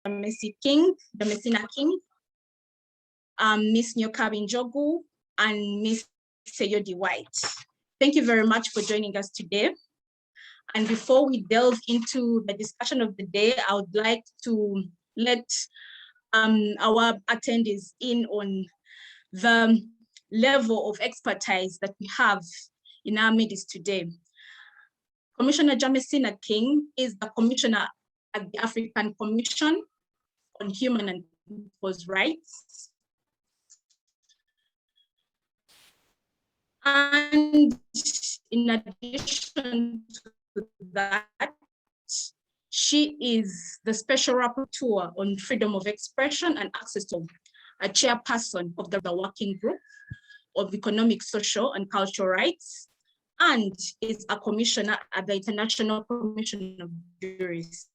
Domesina King, Ms. Nyokabi Njogu, and Ms. Seyodi White. Thank you very much for joining us today. And before we delve into the discussion of the day, I would like to let our attendees in on the level of expertise that we have in our midst today. Commissioner Jamesina King is the commissioner at the African Commission on Human and People's Rights. And in addition to that, she is the Special Rapporteur on Freedom of Expression and Access to, a chairperson of the Working Group of Economic, Social, and Cultural Rights, and is a commissioner at the International Commission of Jurists.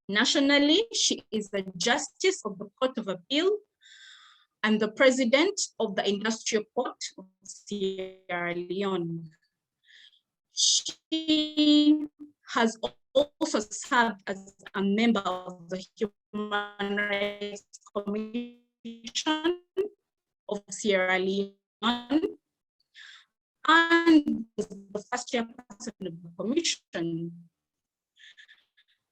Nationally, she is the Justice of the Court of Appeal and the President of the Industrial Court of Sierra Leone. She has also served as a member of the Human Rights Commission of Sierra Leone and is the first chairperson of the commission.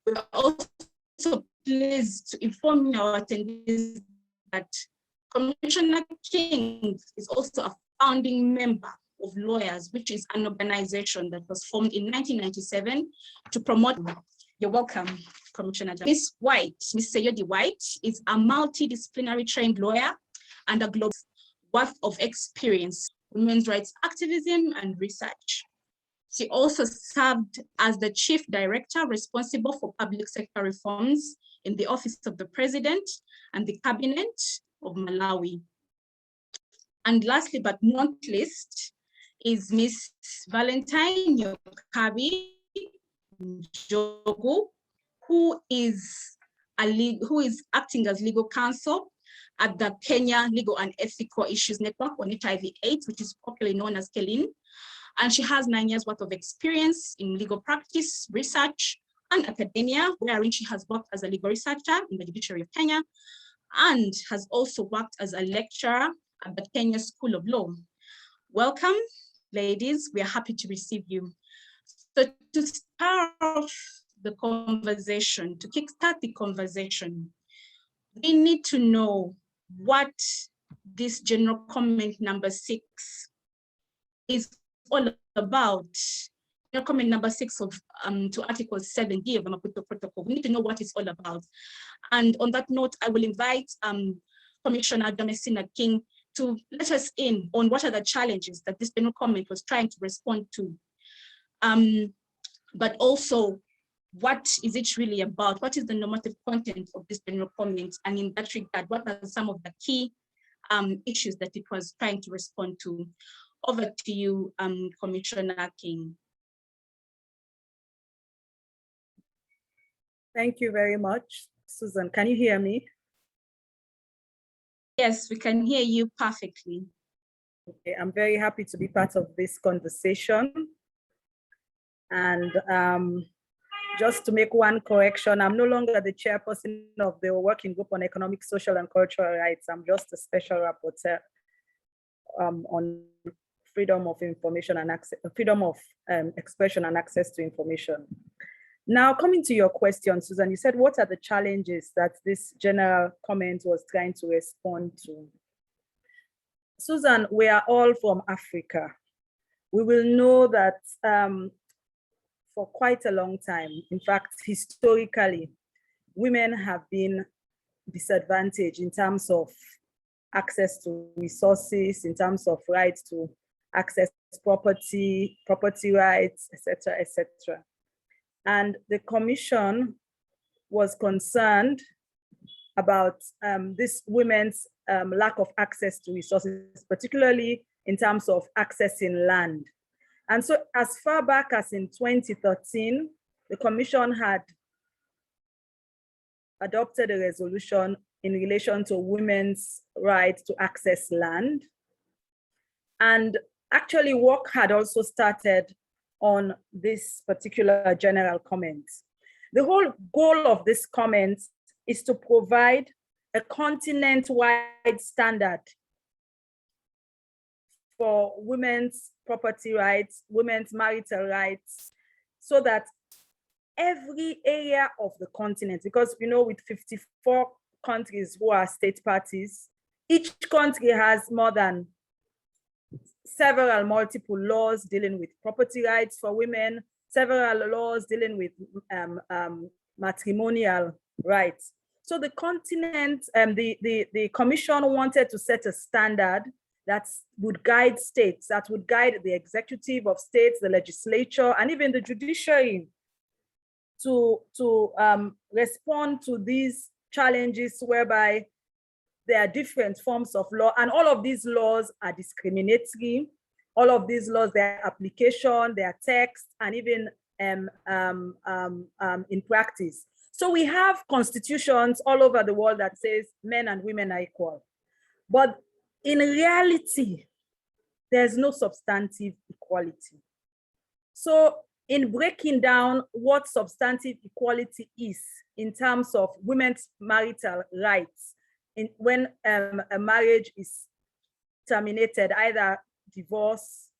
We are also pleased to inform our attendees that Commissioner King is also a founding member of Lawyers, which is an organization that was formed in 1997 to promote. You're welcome, Commissioner. Ms. White, Ms. Seyodi White, is a multidisciplinary trained lawyer and a global wealth of experience, women's rights activism and research. She also served as the Chief Director responsible for public sector reforms in the Office of the President and the Cabinet of Malawi. And lastly, but not least, is Ms. Valentine Nyokabi Njogu, who is acting as legal counsel at the Kenya Legal and Ethical Issues Network on HIV/AIDS, which is popularly known as KELIN. And she has 9 years worth of experience in legal practice, research, and academia, wherein she has worked as a legal researcher in the judiciary of Kenya, and has also worked as a lecturer at the Kenya School of Law. Welcome, ladies. We are happy to receive you. So to start off the conversation, to kickstart the conversation, we need to know what this general comment number 6 is all about. General comment number 6 of to Article 7D of the Maputo Protocol. We need to know what it's all about. And on that note, I will invite Commissioner Domesina King to let us in on what are the challenges that this general comment was trying to respond to. But also, what is it really about? What is the normative content of this general comment? And in that regard, what are some of the key issues that it was trying to respond to? Over to you, Commissioner King. Thank you very much, Susan. Can you hear me? Yes, we can hear you perfectly. Okay, I'm very happy to be part of this conversation. And just to make one correction, I'm no longer the chairperson of the Working Group on Economic, Social, and Cultural Rights. I'm just a special rapporteur on freedom of information and access, freedom of expression and access to information. Now, coming to your question, Susan, you said, what are the challenges that this general comment was trying to respond to? Susan, we are all from Africa. We will know that for quite a long time, in fact, historically, women have been disadvantaged in terms of access to resources, in terms of rights to access property rights, etc., etc. And the Commission was concerned about this women's lack of access to resources, particularly in terms of accessing land. And so as far back as in 2013, the Commission had adopted a resolution in relation to women's right to access land. And actually work had also started on this particular general comment. The whole goal of this comment is to provide a continent-wide standard for women's property rights, women's marital rights, so that every area of the continent, because with 54 countries who are state parties, each country has more than multiple laws dealing with property rights for women, several laws dealing with matrimonial rights. So the continent, the commission wanted to set a standard that would guide states, that would guide the executive of states, the legislature, and even the judiciary to respond to these challenges whereby there are different forms of law, and all of these laws are discriminatory. All of these laws, their application, their text, and even in practice. So we have constitutions all over the world that says men and women are equal. But in reality, there's no substantive equality. So in breaking down what substantive equality is in terms of women's marital rights, when a marriage is terminated, either divorce,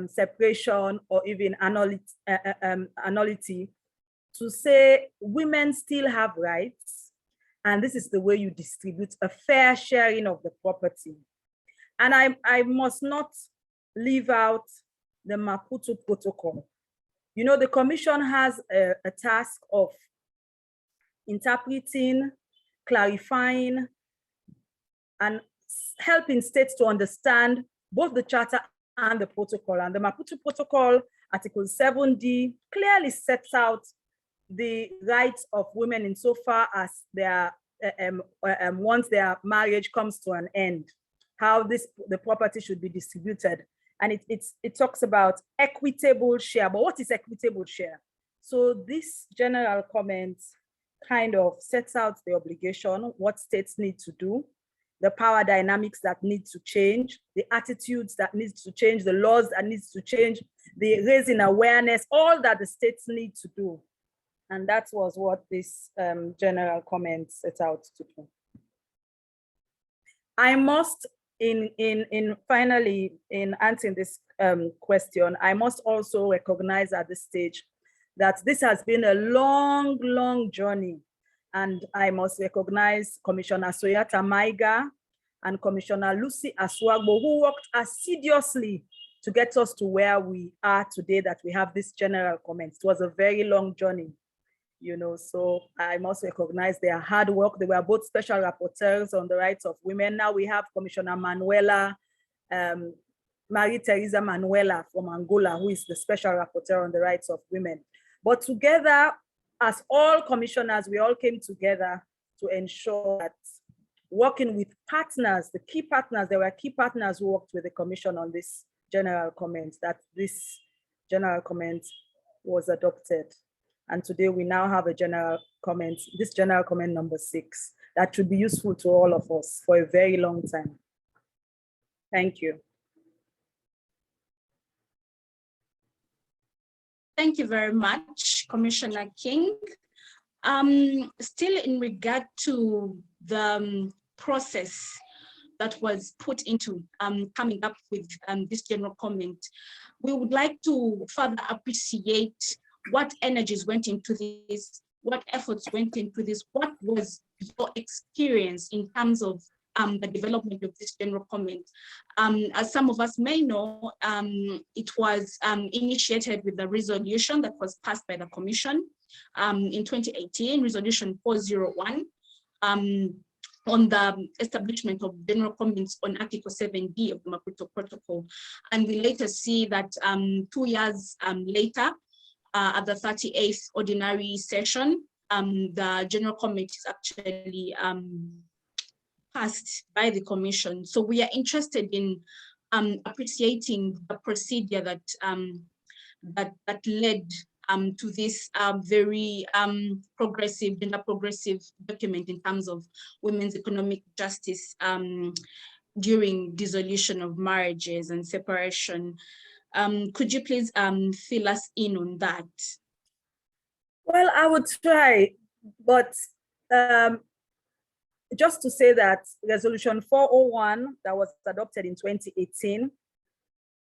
separation, or even annulity, to say women still have rights, and this is the way you distribute a fair sharing of the property. And I must not leave out the Maputo Protocol. The commission has a task of interpreting, clarifying, and helping states to understand both the charter and the protocol. And the Maputo Protocol, Article 7D, clearly sets out the rights of women insofar as their once their marriage comes to an end, how the property should be distributed. And it talks about equitable share. But what is equitable share? So this general comment kind of sets out the obligation, what states need to do, the power dynamics that need to change, the attitudes that need to change, the laws that need to change, the raising awareness, all that the states need to do. And that was what this general comment set out to do. I must, finally, in answering this question, I must also recognize at this stage that this has been a long, long journey. And I must recognize Commissioner Soyata Maiga and Commissioner Lucy Aswagbo, who worked assiduously to get us to where we are today, that we have this general comment. It was a very long journey, so I must recognize their hard work. They were both special rapporteurs on the rights of women. Now we have Commissioner Manuela, Marie Teresa Manuela from Angola, who is the special rapporteur on the rights of women. But together, as all commissioners, we all came together to ensure that working with partners, the key partners, there were key partners who worked with the commission on this general comment, that this general comment was adopted. And today we now have a general comment, this general comment number 6, that should be useful to all of us for a very long time. Thank you. Thank you very much, Commissioner King. Still in regard to the process that was put into coming up with this general comment, we would like to further appreciate what energies went into this, what efforts went into this, what was your experience in terms of the development of this general comment. As some of us may know, it was initiated with the resolution that was passed by the Commission in 2018, Resolution 401, on the establishment of general comments on Article 7B of the Maputo Protocol. And we later see that 2 years later, at the 38th ordinary session, the general comment is actually passed by the Commission. So we are interested in appreciating the procedure that that led to this very progressive, gender progressive document in terms of women's economic justice during dissolution of marriages and separation. Could you please fill us in on that? Well, I would try, but just to say that Resolution 401 that was adopted in 2018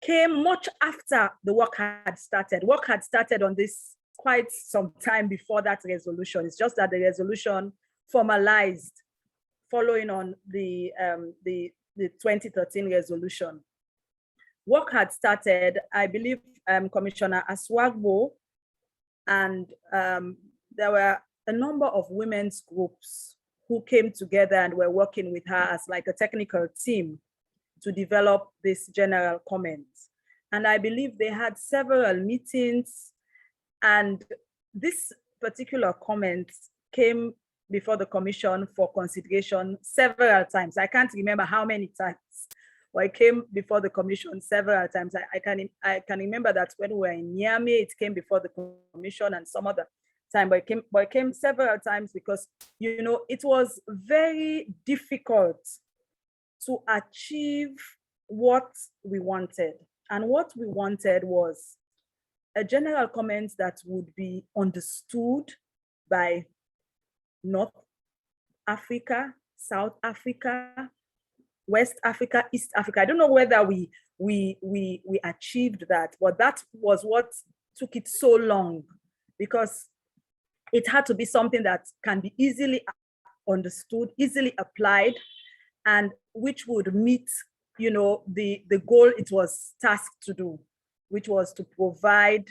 came much after the work had started. Work had started on this quite some time before that resolution. It's just that the resolution formalized following on the 2013 resolution. Work had started, I believe, Commissioner Aswagbo, and there were a number of women's groups who came together and were working with her as like a technical team to develop this general comments. And I believe they had several meetings, and this particular comment came before the commission for consideration several times. I can't remember how many times, but it came before the commission several times. I can remember that when we were in Niamey, it came before the commission and some other time, but it came several times because, you know, it was very difficult to achieve what we wanted. And what we wanted was a general comment that would be understood by North Africa, South Africa, West Africa, East Africa. I don't know whether we achieved that, but that was what took it so long, because it had to be something that can be easily understood, easily applied, and which would meet, you know, the goal it was tasked to do, which was to provide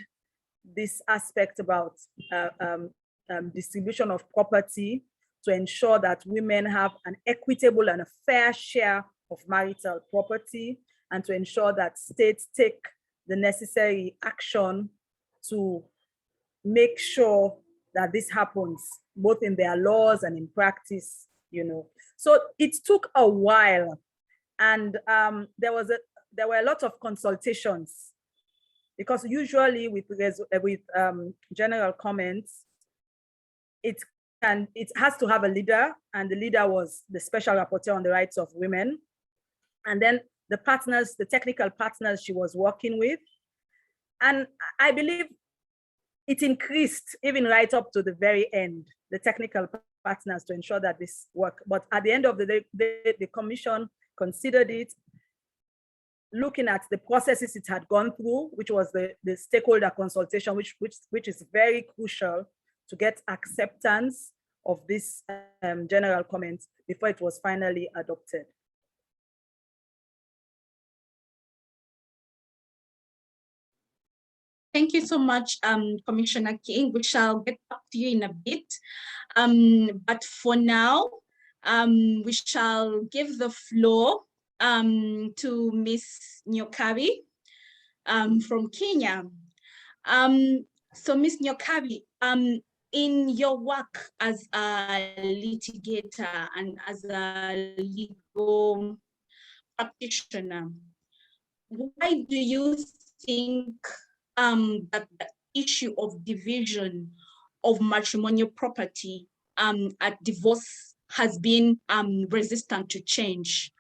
this aspect about distribution of property to ensure that women have an equitable and a fair share of marital property, and to ensure that states take the necessary action to make sure that this happens, both in their laws and in practice, you know. So it took a while, and there were a lot of consultations, because usually with general comments, it has to have a leader, and the leader was the special rapporteur on the rights of women, and then the partners, the technical partners she was working with, and I believe it increased even right up to the very end, the technical partners, to ensure that this worked. But at the end of the day, the commission considered it, looking at the processes it had gone through, which was the stakeholder consultation, which is very crucial to get acceptance of this general comment before it was finally adopted. Thank you so much, Commissioner King. We shall get back to you in a bit. But for now, we shall give the floor to Ms. Nyokabi from Kenya. So Ms. Nyokabi, in your work as a litigator and as a legal practitioner, why do you think that the issue of division of matrimonial property at divorce has been resistant to change?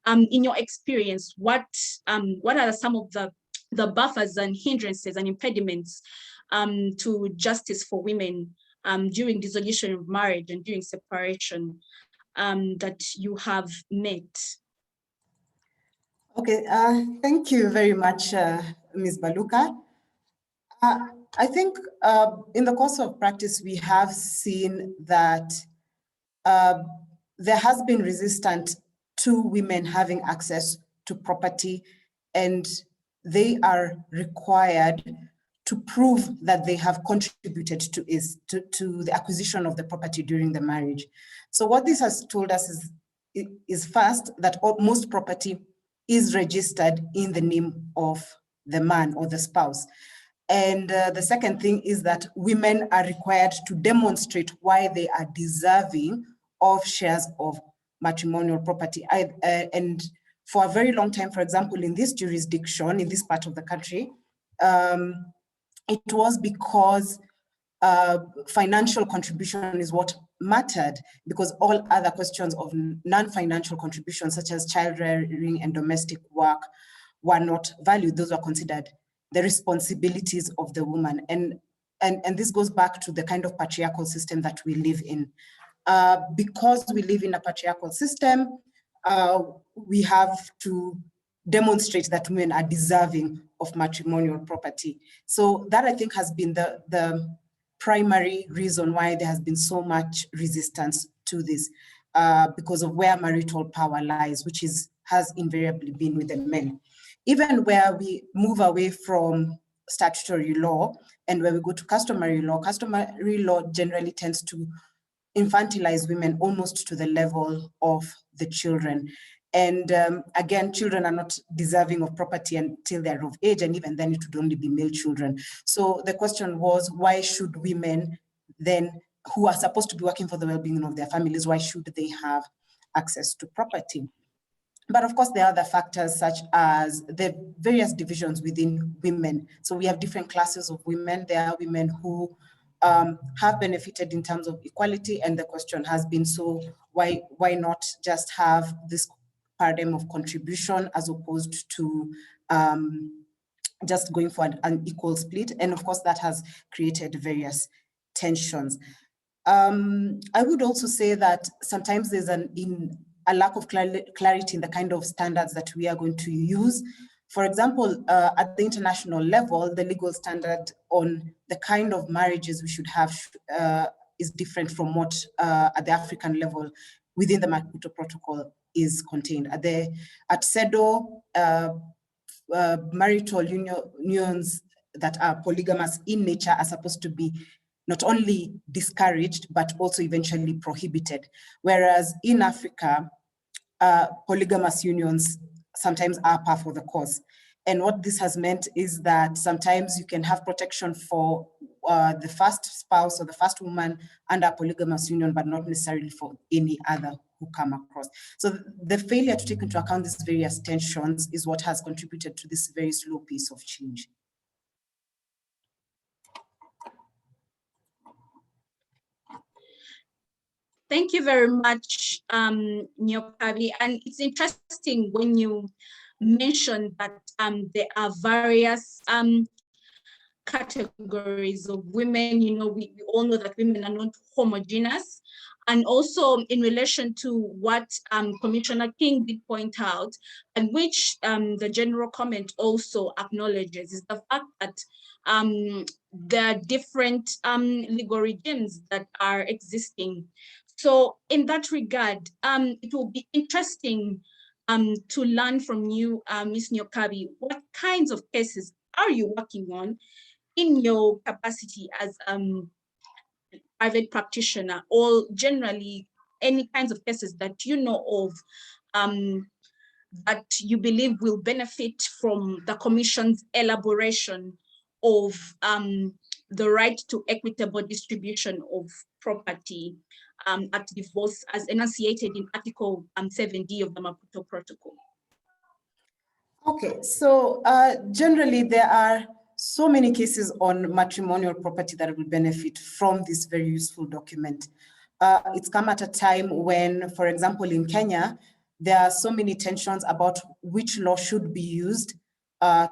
In your experience, what are some of the buffers and hindrances and impediments to justice for women during dissolution of marriage and during separation that you have met? Okay, thank you very much, Ms. Baluka. I think in the course of practice, we have seen that there has been resistance to women having access to property, and they are required to prove that they have contributed to the acquisition of the property during the marriage. So what this has told us is first, that most property is registered in the name of the man or the spouse. And the second thing is that women are required to demonstrate why they are deserving of shares of matrimonial property. And for a very long time, for example, in this jurisdiction, in this part of the country, it was because financial contribution is what mattered, because all other questions of non-financial contributions, such as child rearing and domestic work, were not valued. Those were considered the responsibilities of the woman. And this goes back to the kind of patriarchal system that we live in. because we live in a patriarchal system, we have to demonstrate that women are deserving of matrimonial property. So that, I think, has been the primary reason why there has been so much resistance to this, because of where marital power lies, which has invariably been with the men. Even where we move away from statutory law and where we go to customary law generally tends to infantilize women almost to the level of the children. And again, children are not deserving of property until they're of age, and even then it would only be male children. So the question was, why should women then, who are supposed to be working for the well-being of their families, why should they have access to property? But of course, there are other factors such as the various divisions within women. So we have different classes of women. There are women who have benefited in terms of equality, and the question has been, so why not just have this paradigm of contribution as opposed to just going for an equal split? And of course, that has created various tensions. I would also say that sometimes there's a lack of clarity in the kind of standards that we are going to use. For example, at the international level, the legal standard on the kind of marriages we should have is different from what at the African level within the Maputo Protocol is contained. At CEDAW, marital unions that are polygamous in nature are supposed to be not only discouraged, but also eventually prohibited. Whereas in Africa, polygamous unions sometimes are par for the course. And what this has meant is that sometimes you can have protection for the first spouse or the first woman under a polygamous union, but not necessarily for any other who come across. So the failure to take into account these various tensions is what has contributed to this very slow pace of change. Thank you very much, Nyokabi. And it's interesting when you mentioned that there are various categories of women. You know, we all know that women are not homogeneous. And also in relation to what Commissioner King did point out, and which the general comment also acknowledges, is the fact that there are different legal regimes that are existing. So in that regard, it will be interesting to learn from you, Ms. Nyokabi, what kinds of cases are you working on in your capacity as private practitioner, or generally any kinds of cases that you know of that you believe will benefit from the Commission's elaboration of the right to equitable distribution of property at divorce as enunciated in Article 7D of the Maputo Protocol. Okay, so generally there are so many cases on matrimonial property that will benefit from this very useful document. It's come at a time when, for example, in Kenya, there are so many tensions about which law should be used as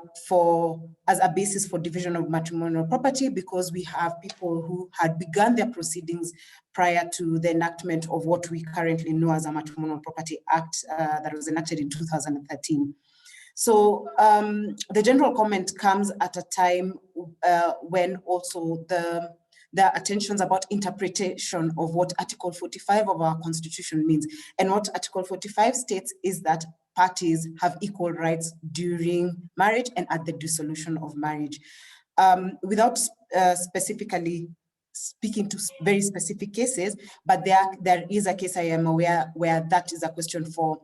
a basis for division of matrimonial property, because we have people who had begun their proceedings prior to the enactment of what we currently know as a Matrimonial Property Act that was enacted in 2013. So the general comment comes at a time when also there are tensions about interpretation of what Article 45 of our Constitution means. And what Article 45 states is that parties have equal rights during marriage and at the dissolution of marriage. Without specifically speaking to very specific cases, but there is a case I am aware where that is a question for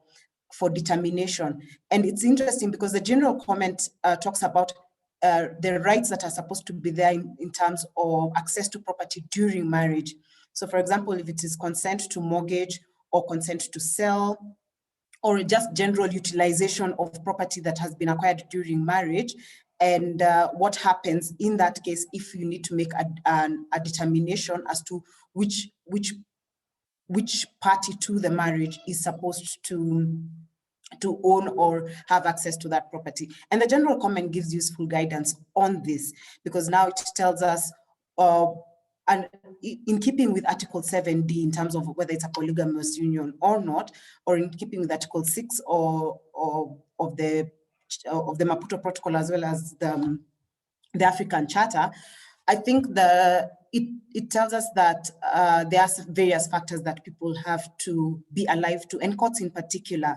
determination. And it's interesting because the general comment talks about the rights that are supposed to be there in terms of access to property during marriage. So for example, if it is consent to mortgage or consent to sell, or just general utilization of property that has been acquired during marriage, and what happens in that case if you need to make a determination as to which party to the marriage is supposed to own or have access to that property. And the general comment gives useful guidance on this, because now it tells us and in keeping with Article 7D in terms of whether it's a polygamous union or not, or in keeping with Article 6 or of the Maputo Protocol, as well as the African Charter, I think it tells us that there are various factors that people have to be alive to, and courts in particular.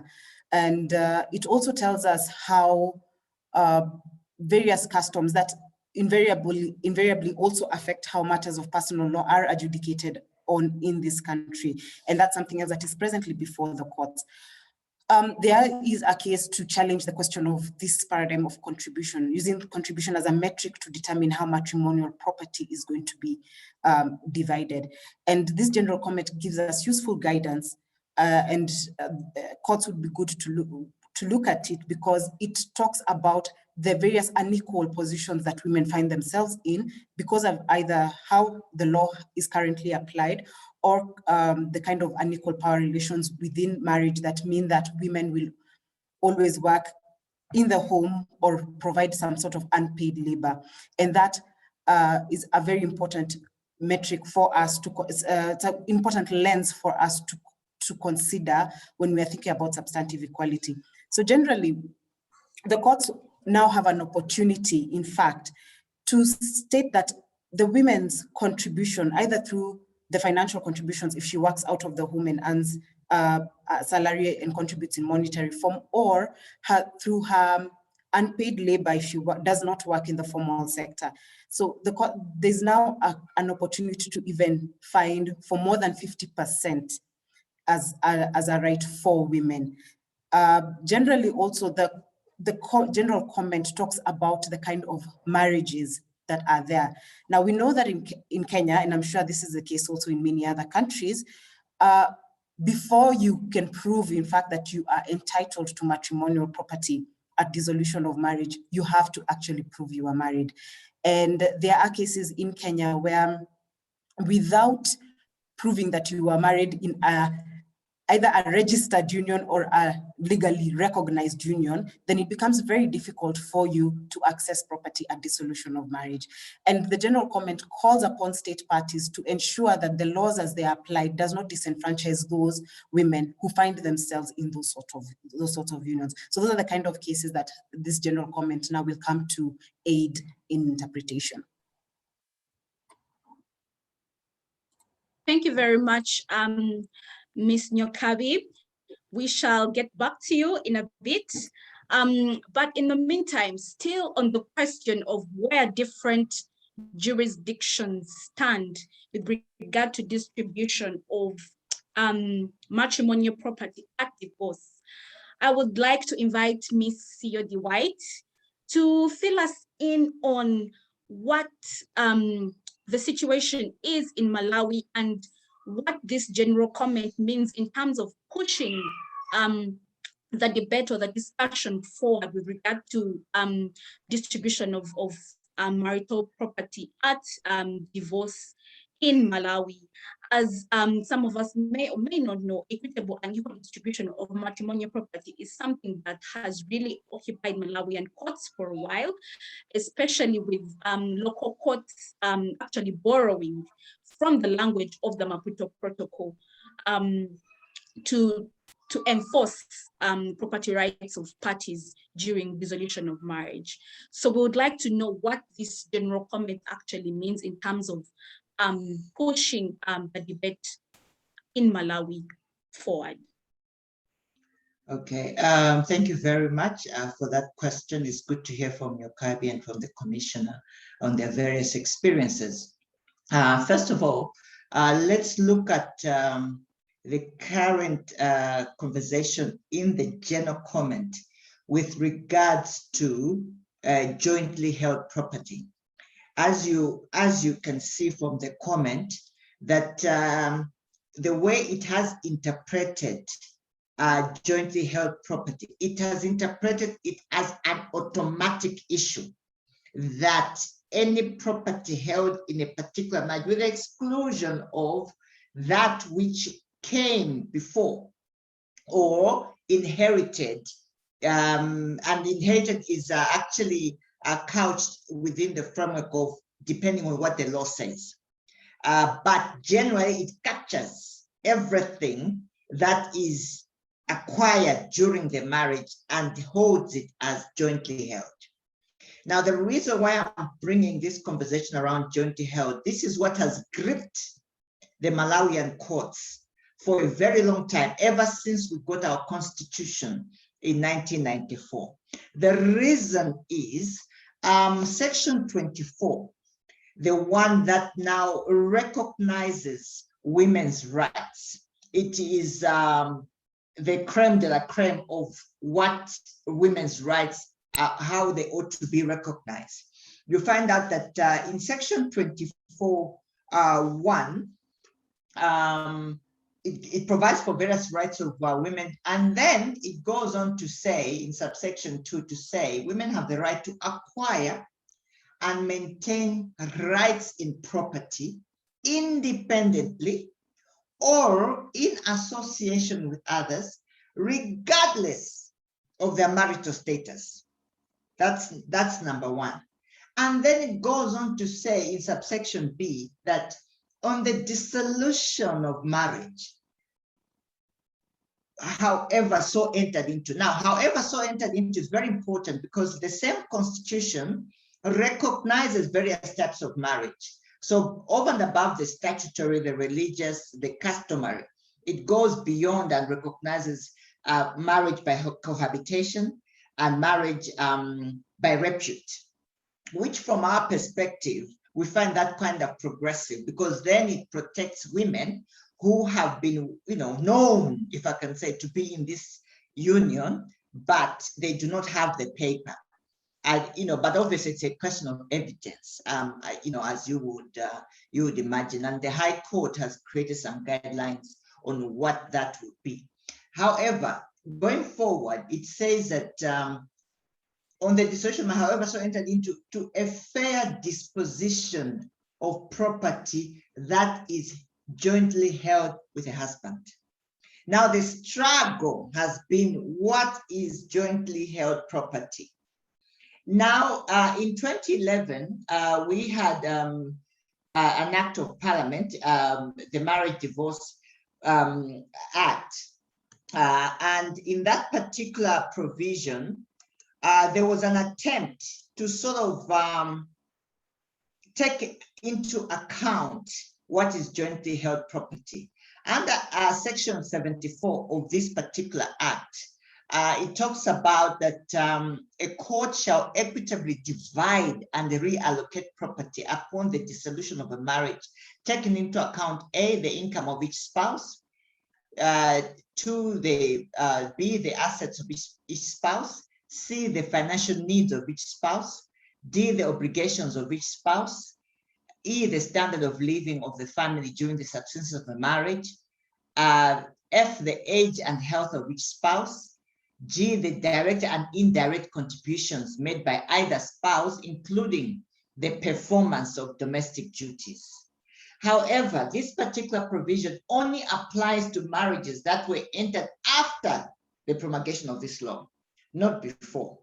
And it also tells us how various customs that invariably also affect how matters of personal law are adjudicated on in this country. And that's something else that is presently before the courts. There is a case to challenge the question of this paradigm of contribution, using contribution as a metric to determine how matrimonial property is going to be divided. And this general comment gives us useful guidance, and courts would be good to look at it, because it talks about the various unequal positions that women find themselves in because of either how the law is currently applied, or the kind of unequal power relations within marriage that mean that women will always work in the home or provide some sort of unpaid labor. And that is a very important metric for us to, it's an important lens for us to consider when we are thinking about substantive equality. So generally, the courts now have an opportunity, in fact, to state that the women's contribution, either through the financial contributions if she works out of the home and earns a salary and contributes in monetary form, or through her unpaid labor if she does not work in the formal sector. So there's now an opportunity to even find for more than 50% as a right for women. Generally, also the general comment talks about the kind of marriages that are there. Now, we know that in Kenya, and I'm sure this is the case also in many other countries, before you can prove, in fact, that you are entitled to matrimonial property at dissolution of marriage, you have to actually prove you are married. And there are cases in Kenya where, without proving that you are married in either a registered union or a legally recognized union, then it becomes very difficult for you to access property at dissolution of marriage. And the general comment calls upon state parties to ensure that the laws as they are applied does not disenfranchise those women who find themselves in those sorts of unions. So those are the kind of cases that this general comment now will come to aid in interpretation. Thank you very much, Ms. Nyokabi. We shall get back to you in a bit. But in the meantime, still on the question of where different jurisdictions stand with regard to distribution of matrimonial property at divorce, I would like to invite Ms. Siodi White to fill us in on what the situation is in Malawi and what this general comment means in terms of pushing the debate or the discussion forward with regard to distribution of marital property at divorce in Malawi. As some of us may or may not know, equitable and equal distribution of matrimonial property is something that has really occupied Malawian courts for a while, especially with local courts actually borrowing from the language of the Maputo Protocol to enforce property rights of parties during dissolution of marriage. So we would like to know what this general comment actually means in terms of pushing the debate in Malawi forward. Okay, thank you very much for that question. It's good to hear from Nyokabi and from the Commissioner on their various experiences. First of all, let's look at the current conversation in the general comment with regards to jointly held property. As you can see from the comment, that the way it has interpreted jointly held property, it has interpreted it as an automatic issue that any property held in a particular marriage, with the exclusion of that which came before or inherited, and inherited is actually couched within the framework of depending on what the law says. but generally it captures everything that is acquired during the marriage and holds it as jointly held. Now, the reason why I'm bringing this conversation around jointly held, this is what has gripped the Malawian courts for a very long time, ever since we got our constitution in 1994. The reason is Section 24, the one that now recognizes women's rights. It is the creme de la creme of what women's rights are, how they ought to be recognized. You find out that in Section 24(1), it provides for various rights of women, and then it goes on to say in subsection 2 to say women have the right to acquire and maintain rights in property independently or in association with others, regardless of their marital status. That's number one. And then it goes on to say in subsection B that on the dissolution of marriage, however so entered into. Now, however so entered into is very important because the same constitution recognizes various types of marriage. So over and above the statutory, the religious, the customary, it goes beyond and recognizes marriage by cohabitation and marriage by repute, which from our perspective, we find that kind of progressive because then it protects women who have been, known, if I can say, to be in this union, but they do not have the paper. But obviously it's a question of evidence, as you would imagine, and the High Court has created some guidelines on what that would be. However, going forward, it says that on the dissolution, however so entered into to a fair disposition of property that is jointly held with a husband. Now, the struggle has been what is jointly held property. Now, in 2011, we had an act of parliament, the Marriage Divorce Act. And in that particular provision, there was an attempt to sort of take into account what is jointly held property. Under Section 74 of this particular act, it talks about that a court shall equitably divide and reallocate property upon the dissolution of a marriage, taking into account A, the income of each spouse, 2, B, the assets of each spouse, C, the financial needs of each spouse, D, the obligations of each spouse, E, the standard of living of the family during the subsistence of the marriage, F, the age and health of each spouse, G, the direct and indirect contributions made by either spouse, including the performance of domestic duties. However, this particular provision only applies to marriages that were entered after the promulgation of this law, not before.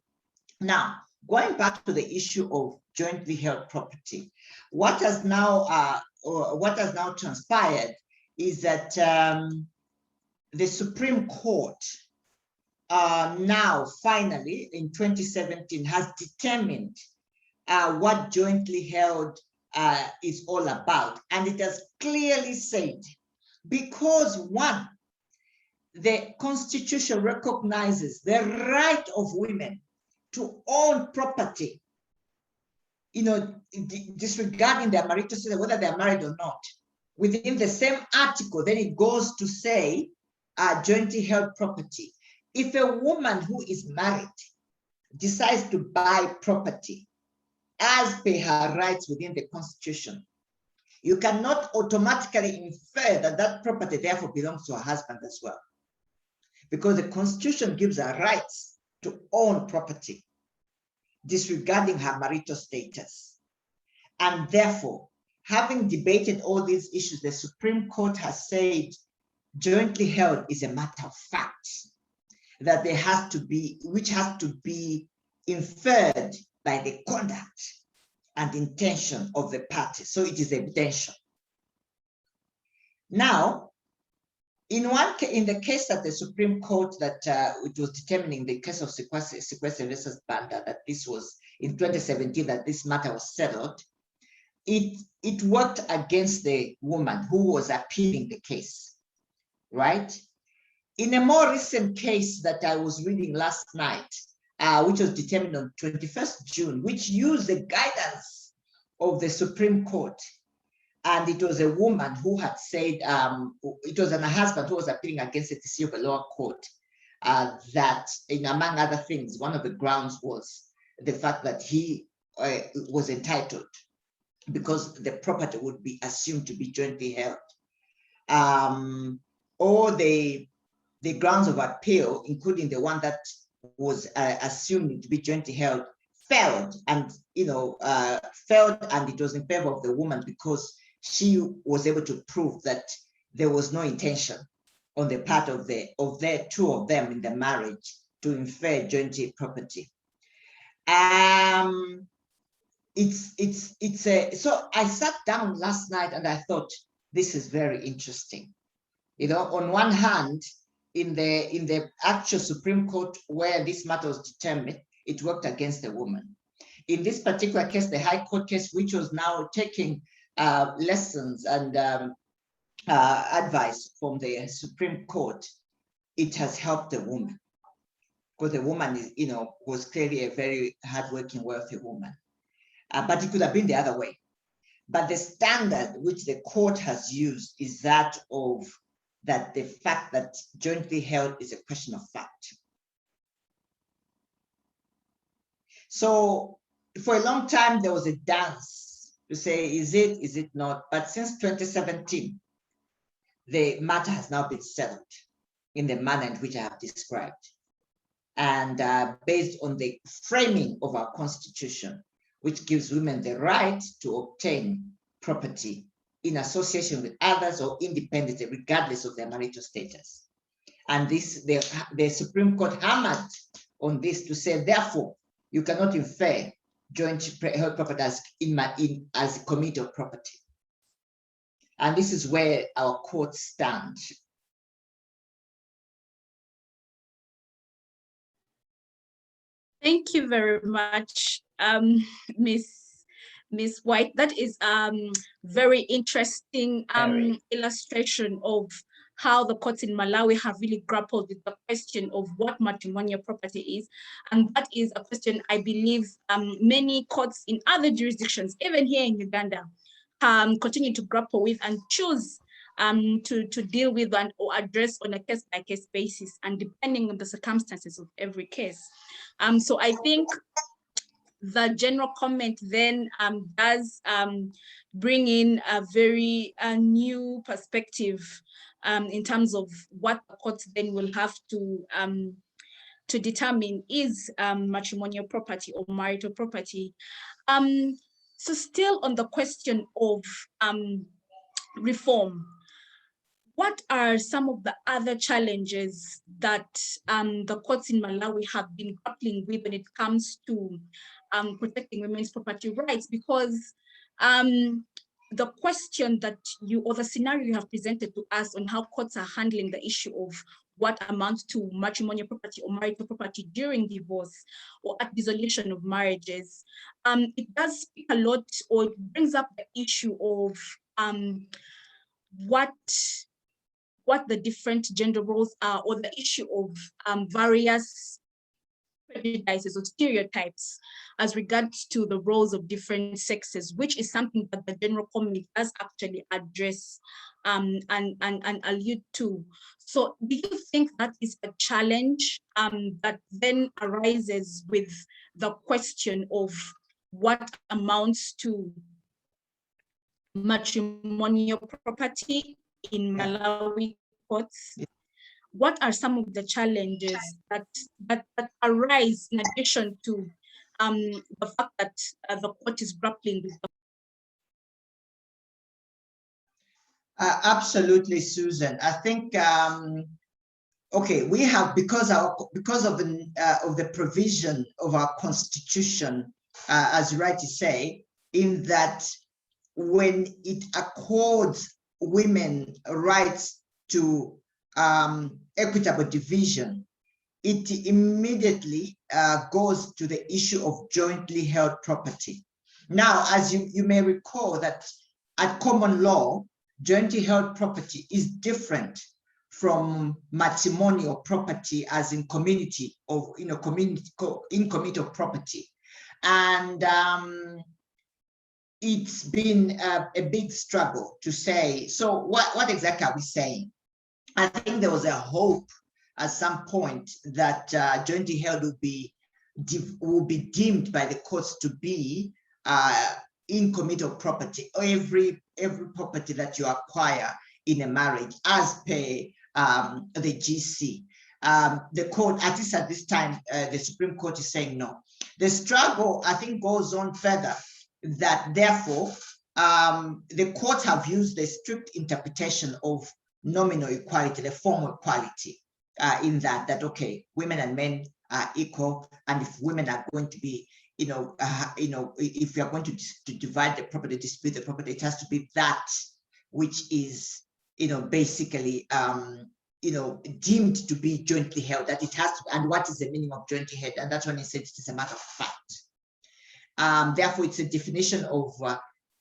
Now, going back to the issue of jointly held property, what has now transpired is that the Supreme Court now finally in 2017 has determined what jointly held is all about. And it has clearly said, because one, the Constitution recognizes the right of women to own property, disregarding their marital status, whether they're married or not. Within the same article, then it goes to say jointly held property. If a woman who is married decides to buy property as per her rights within the Constitution, you cannot automatically infer that that property therefore belongs to her husband as well, because the Constitution gives her rights to own property, disregarding her marital status. And therefore, having debated all these issues, the Supreme Court has said jointly held is a matter of fact, that there has to be, which has to be inferred by the conduct and intention of the parties. So it is evidential. Now, in the case that the Supreme Court that it was determining the case of Sequester versus Banda, that this was in 2017 that this matter was settled, it worked against the woman who was appealing the case, right? In a more recent case that I was reading last night, which was determined on 21st June, which used the guidance of the Supreme Court, and it was a woman who had said, it was a husband who was appealing against the decision of the lower court, that, among other things, one of the grounds was the fact that he was entitled because the property would be assumed to be jointly held. Or the grounds of appeal, including the one that was assumed to be jointly held, failed, and failed, and it was in favor of the woman because she was able to prove that there was no intention on the part of the two of them in the marriage to infer jointly property. So I sat down last night and I thought, this is very interesting. On one hand, in the actual Supreme Court where this matter was determined, it worked against the woman. In this particular case, the High Court case, which was now taking lessons and advice from the Supreme Court, it has helped the woman, because the woman is, was clearly a very hardworking, wealthy woman. But it could have been the other way. But the standard which the court has used is that of the fact that jointly held is a question of fact. So for a long time, there was a dance to say, is it not? But since 2017, the matter has now been settled in the manner in which I have described. And based on the framing of our constitution, which gives women the right to obtain property in association with others or independently, regardless of their marital status. And the Supreme Court hammered on this to say, therefore, you cannot infer joint held property as a community of property. And this is where our courts stand. Thank you very much, Miss White. That is very interesting illustration of how the courts in Malawi have really grappled with the question of what matrimonial property is. And that is a question I believe many courts in other jurisdictions, even here in Uganda, continue to grapple with and choose to deal with or address on a case-by-case basis, and depending on the circumstances of every case. So I think the general comment then does bring in a very new perspective in terms of what the courts then will have to determine is matrimonial property or marital property. So still on the question of reform, what are some of the other challenges that the courts in Malawi have been grappling with when it comes to protecting women's property rights? Because the question that or the scenario you have presented to us on how courts are handling the issue of what amounts to matrimonial property or marital property during divorce or at dissolution of marriages, it does speak a lot, or it brings up the issue of what the different gender roles are, or the issue of various prejudices or stereotypes as regards to the roles of different sexes, which is something that the general comment does actually address and allude to. So do you think that is a challenge that then arises with the question of what amounts to matrimonial property in Malawi courts? What are some of the challenges that arise in addition to the fact that the court is grappling with the Absolutely, Susan. I think okay, we have, because of the provision of our constitution, as you rightly say, in that when it accords women rights to equitable division, it immediately goes to the issue of jointly held property. Now, as you may recall that at common law, jointly held property is different from matrimonial property as in community of, in community of property. And it's been a big struggle to say, so what exactly are we saying? I think there was a hope at some point that jointly held will be deemed by the courts to be in community of property, every property that you acquire in a marriage as per the GC. The court, at least at this time, the Supreme Court is saying no. The struggle, I think, goes on further, that therefore, the courts have used the strict interpretation of nominal equality, the formal equality, in that, okay, women and men are equal, and if women are going to be, if we are going to divide the property, dispute the property, it has to be that which is, basically, deemed to be jointly held, that it has to, and what is the meaning of jointly held, and that's when he said it is a matter of fact. Therefore, it's a definition of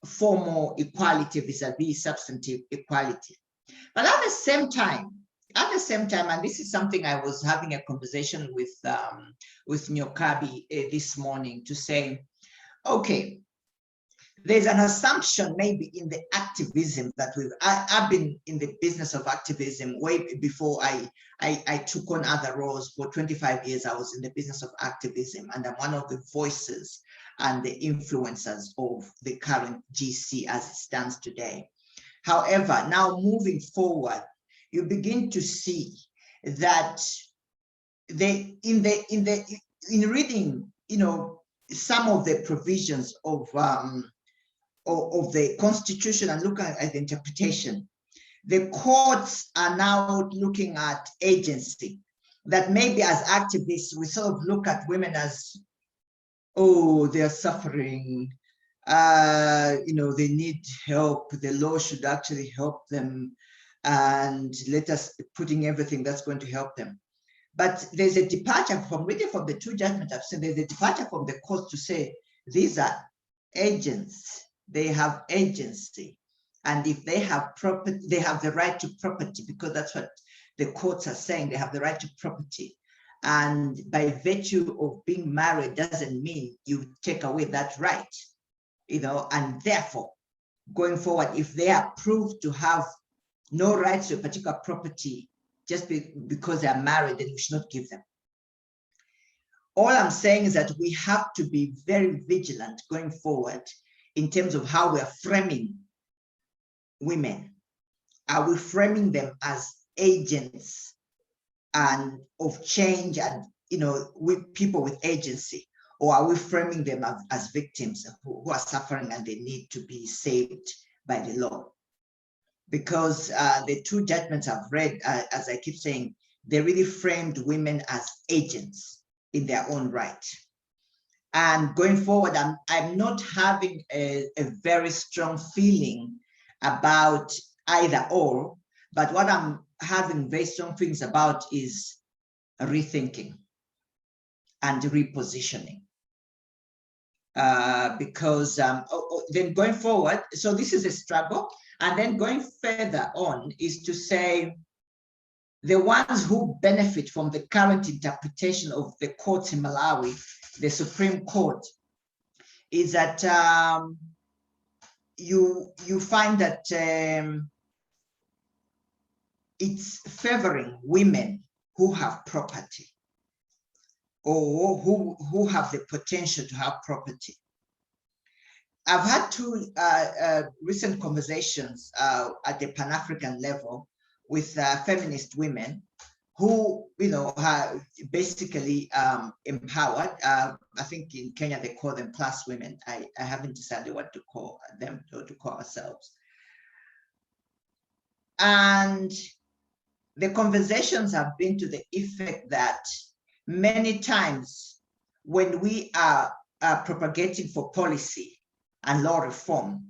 formal equality vis-a-vis substantive equality. But at the same time, and this is something I was having a conversation with Nyokabi this morning to say, okay, there's an assumption maybe in the activism that I've been in the business of activism way before I took on other roles. For 25 years, I was in the business of activism, and I'm one of the voices and the influencers of the current GC as it stands today. However, now moving forward, you begin to see that in reading, some of the provisions of the Constitution and looking at the interpretation, the courts are now looking at agency. That maybe as activists, we sort of look at women as, oh, they're suffering, they need help. The law should actually help them, and let us putting everything that's going to help them. But there's a departure from reading from the two judgments I've said, there's a departure from the courts to say these are agents, they have agency. And if they have property, they have the right to property, because that's what the courts are saying, they have the right to property. And by virtue of being married doesn't mean you take away that right, and therefore, going forward, if they are proved to have no rights to a particular property just because they are married, then you should not give them. All I'm saying is that we have to be very vigilant going forward in terms of how we are framing women. Are we framing them as agents and of change and with people with agency, or are we framing them as victims who are suffering and they need to be saved by the law? Because the two judgments I've read, as I keep saying, they really framed women as agents in their own right. And going forward, I'm not having a very strong feeling about either or, but what I'm having very strong feelings about is rethinking and repositioning. Because then going forward, so this is a struggle, and then going further on is to say the ones who benefit from the current interpretation of the courts in Malawi, the Supreme Court, is that you find that it's favoring women who have property or who have the potential to have property. I've had two recent conversations at the Pan-African level with feminist women who, are basically empowered. I think in Kenya they call them plus women. I haven't decided what to call them or to call ourselves. And the conversations have been to the effect that many times when we are propagating for policy and law reform,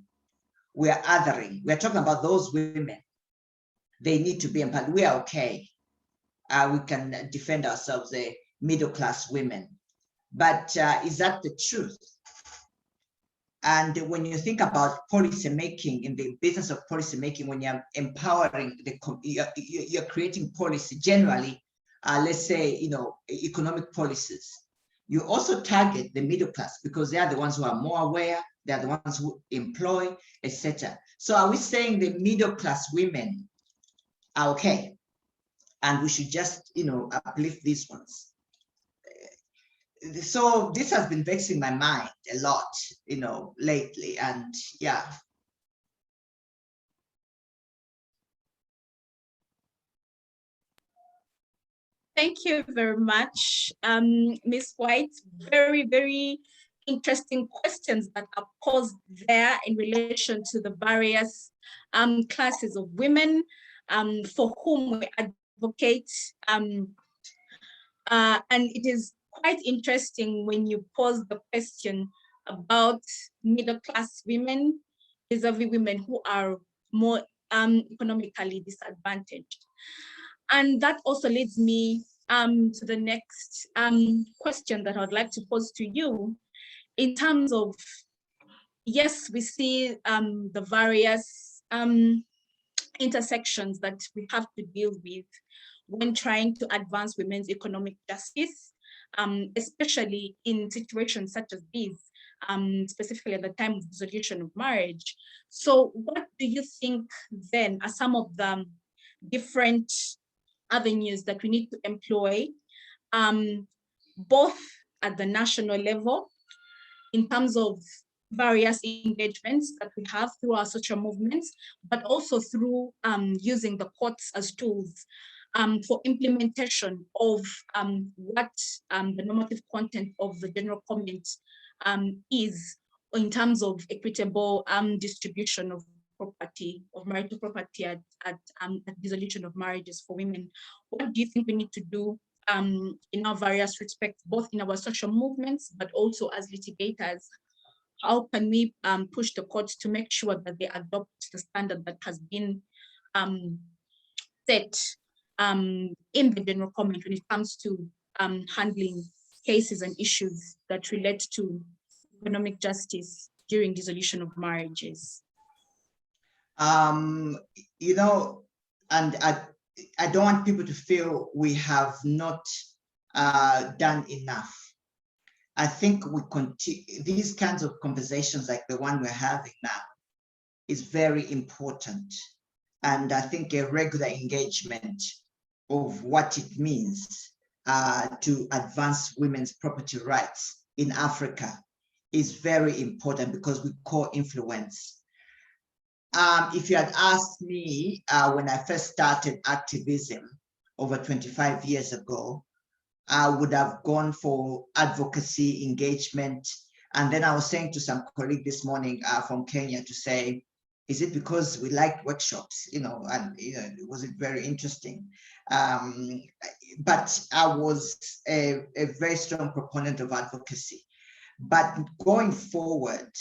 we are othering. We're talking about those women. They need to be empowered. We are okay. We can defend ourselves, the middle-class women. But is that the truth? And when you think about policy making, in the business of policy making, when you're empowering, you're creating policy generally, let's say, economic policies, you also target the middle class because they are the ones who are more aware, they are the ones who employ, etc. So are we saying the middle class women are okay, and we should just, uplift these ones? So this has been vexing my mind a lot, lately, and yeah. Thank you very much, Ms. White. Very, very interesting questions that are posed there in relation to the various classes of women for whom we advocate. And it is quite interesting when you pose the question about middle-class women vis-a-vis women who are more economically disadvantaged. And that also leads me to the next question that I'd like to pose to you in terms of, yes, we see the various intersections that we have to deal with when trying to advance women's economic justice, especially in situations such as these, specifically at the time of dissolution of marriage. So what do you think then are some of the different avenues that we need to employ, both at the national level in terms of various engagements that we have through our social movements, but also through using the courts as tools for implementation of what the normative content of the general comment is in terms of equitable distribution of property, of marital property at dissolution of marriages for women. What do you think we need to do in our various respects, both in our social movements, but also as litigators? How can we push the courts to make sure that they adopt the standard that has been set in the general comment when it comes to handling cases and issues that relate to economic justice during dissolution of marriages? And I don't want people to feel we have not done enough. I think we continue, these kinds of conversations like the one we're having now is very important. And I think a regular engagement of what it means to advance women's property rights in Africa is very important because we co-influence. If you had asked me when I first started activism over 25 years ago, I would have gone for advocacy engagement. And then I was saying to some colleague this morning from Kenya to say, is it because we like workshops, and was it very interesting? But I was a very strong proponent of advocacy. But going forward,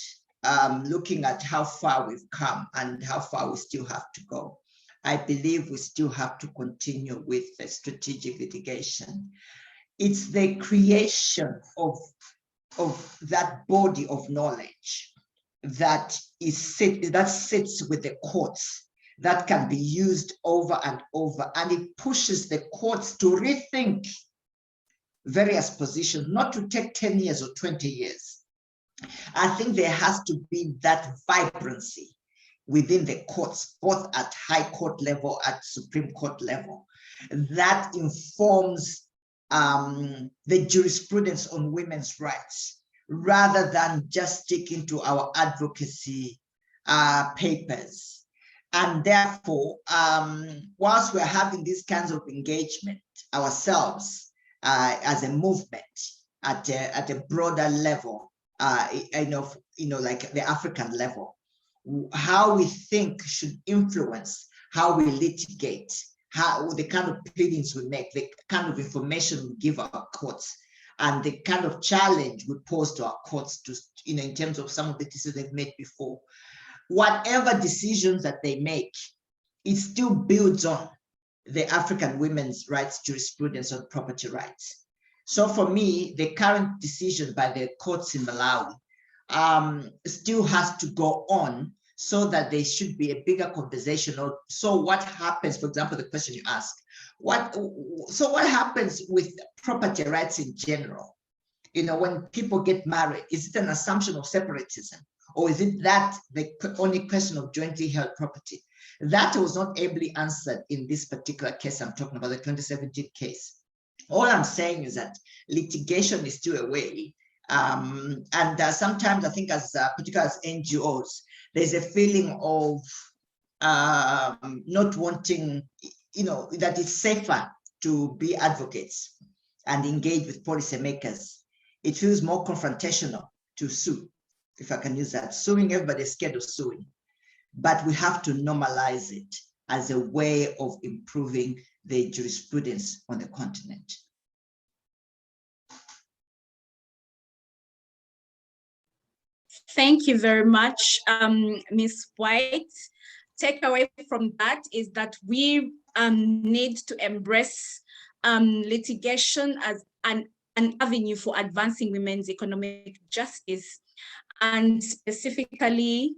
looking at how far we've come and how far we still have to go, I believe we still have to continue with the strategic litigation. It's the creation of that body of knowledge that sits with the courts, that can be used over and over, and it pushes the courts to rethink various positions, not to take 10 years or 20 years. I think there has to be that vibrancy within the courts, both at high court level, at Supreme Court level, that informs the jurisprudence on women's rights, rather than just sticking to our advocacy papers. And therefore, whilst we're having these kinds of engagement ourselves as a movement at a broader level, like the African level, how we think should influence how we litigate, how the kind of pleadings we make, the kind of information we give our courts, and the kind of challenge we pose to our courts to, in terms of some of the decisions they've made before, whatever decisions that they make, it still builds on the African women's rights jurisprudence on property rights. So for me, the current decision by the courts in Malawi still has to go on, so that there should be a bigger conversation. Or so what happens, for example, the question you ask, what happens with property rights in general? You know, when people get married, is it an assumption of separatism? Or is it that the only question of jointly held property? That was not ably answered in this particular case I'm talking about, the 2017 case. All I'm saying is that litigation is still a way. Sometimes I think particularly as NGOs, there's a feeling of not wanting, that it's safer to be advocates and engage with policymakers. It feels more confrontational to sue, if I can use that. Suing, everybody's scared of suing. But we have to normalize it as a way of improving the jurisprudence on the continent. Thank you very much, Ms. White. Takeaway from that is that we need to embrace litigation as an avenue for advancing women's economic justice, and specifically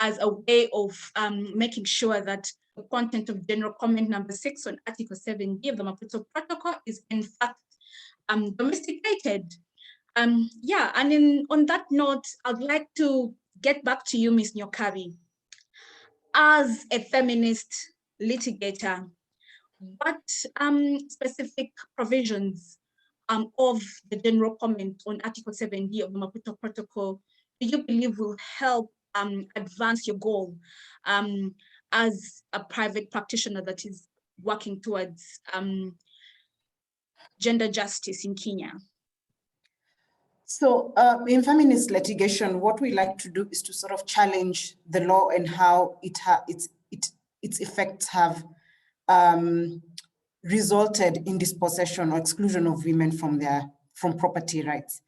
as a way of making sure that the content of General Comment number 6 on Article 7D of the Maputo Protocol is in fact domesticated. On that note, I'd like to get back to you, Ms. Nyokabi. As a feminist litigator, what specific provisions of the General Comment on Article 7D of the Maputo Protocol do you believe will help advance your goal as a private practitioner that is working towards gender justice in Kenya? So in feminist litigation, what we like to do is to sort of challenge the law and how its effects have resulted in dispossession or exclusion of women from property rights.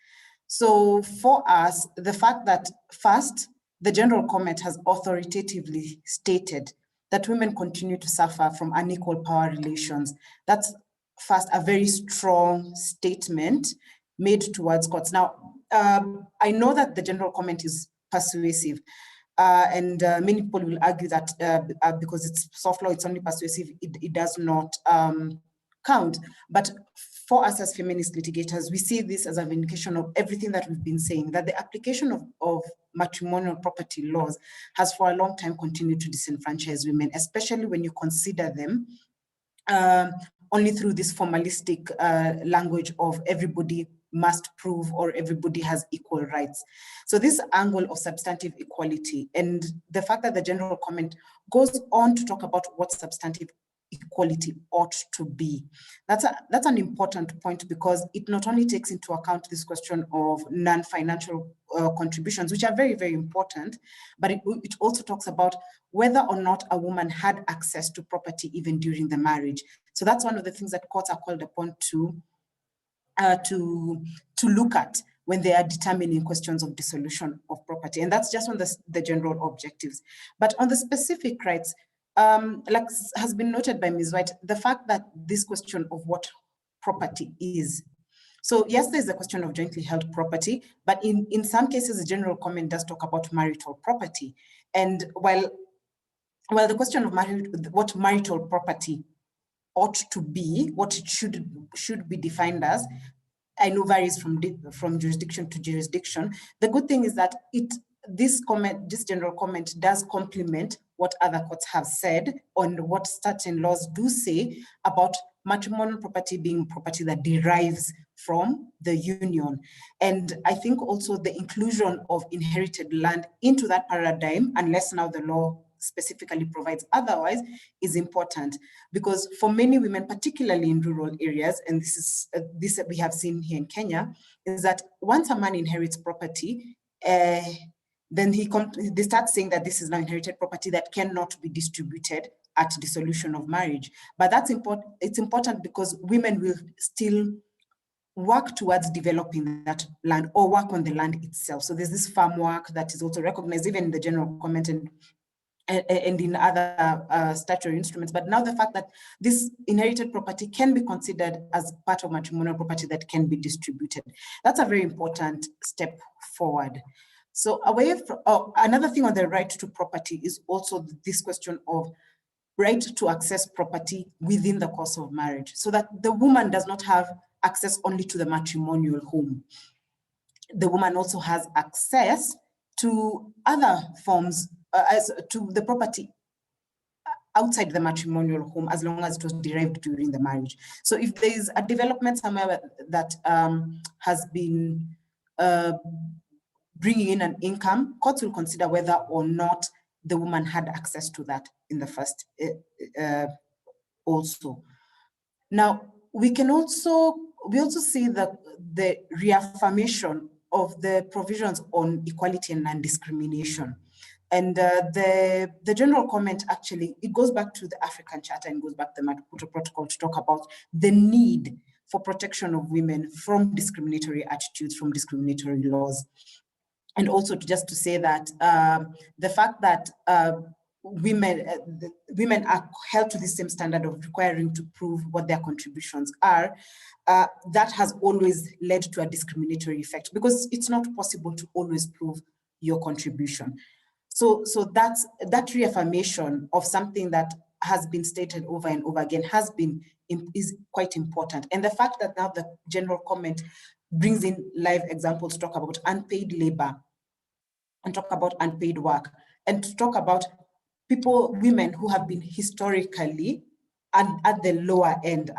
So for us, the fact that first, the General Comment has authoritatively stated that women continue to suffer from unequal power relations. That's first a very strong statement made towards courts. Now, I know that the General Comment is persuasive, and many people will argue that because it's soft law, it's only persuasive, it does not count. But for us as feminist litigators, we see this as a vindication of everything that we've been saying, that the application of matrimonial property laws has for a long time continued to disenfranchise women, especially when you consider them only through this formalistic language of everybody must prove or everybody has equal rights. So this angle of substantive equality and the fact that the General Comment goes on to talk about what substantive equality ought to be. That's an important point, because it not only takes into account this question of non-financial contributions, which are very, very important, but it also talks about whether or not a woman had access to property even during the marriage. So that's one of the things that courts are called upon to look at when they are determining questions of dissolution of property. And that's just on the general objectives. But on the specific rights, like has been noted by Ms. White, the fact that this question of what property is. So yes, there's the question of jointly held property, but in some cases, the General Comment does talk about marital property. And while the question of what marital property ought to be, what it should be defined as, I know varies from jurisdiction to jurisdiction. The good thing is that this General Comment does complement what other courts have said on what certain laws do say about matrimonial property being property that derives from the union. And I think also the inclusion of inherited land into that paradigm, unless now the law specifically provides otherwise, is important, because for many women, particularly in rural areas, and this we have seen here in Kenya, is that once a man inherits property, then they start saying that this is now inherited property that cannot be distributed at dissolution of marriage. But that's important. It's important because women will still work towards developing that land or work on the land itself. So there's this farm work that is also recognized even in the general comment and in other statutory instruments. But now the fact that this inherited property can be considered as part of matrimonial property that can be distributed, that's a very important step forward. So away from, another thing on the right to property is also this question of right to access property within the course of marriage, so that the woman does not have access only to the matrimonial home. The woman also has access to other forms, as to the property outside the matrimonial home, as long as it was derived during the marriage. So if there is a development somewhere that has been bringing in an income, courts will consider whether or not the woman had access to that in the first also. Now, we also see the reaffirmation of the provisions on equality and non-discrimination. And the general comment, actually, it goes back to the African Charter and goes back to the Maputo Protocol to talk about the need for protection of women from discriminatory attitudes, from discriminatory laws. And also just to say that the fact that women are held to the same standard of requiring to prove what their contributions are, that has always led to a discriminatory effect, because it's not possible to always prove your contribution. So that's that reaffirmation of something that has been stated over and over again is quite important. And the fact that now the general comment brings in live examples to talk about unpaid labor and talk about unpaid work, and to talk about women who have been historically and at the lower end,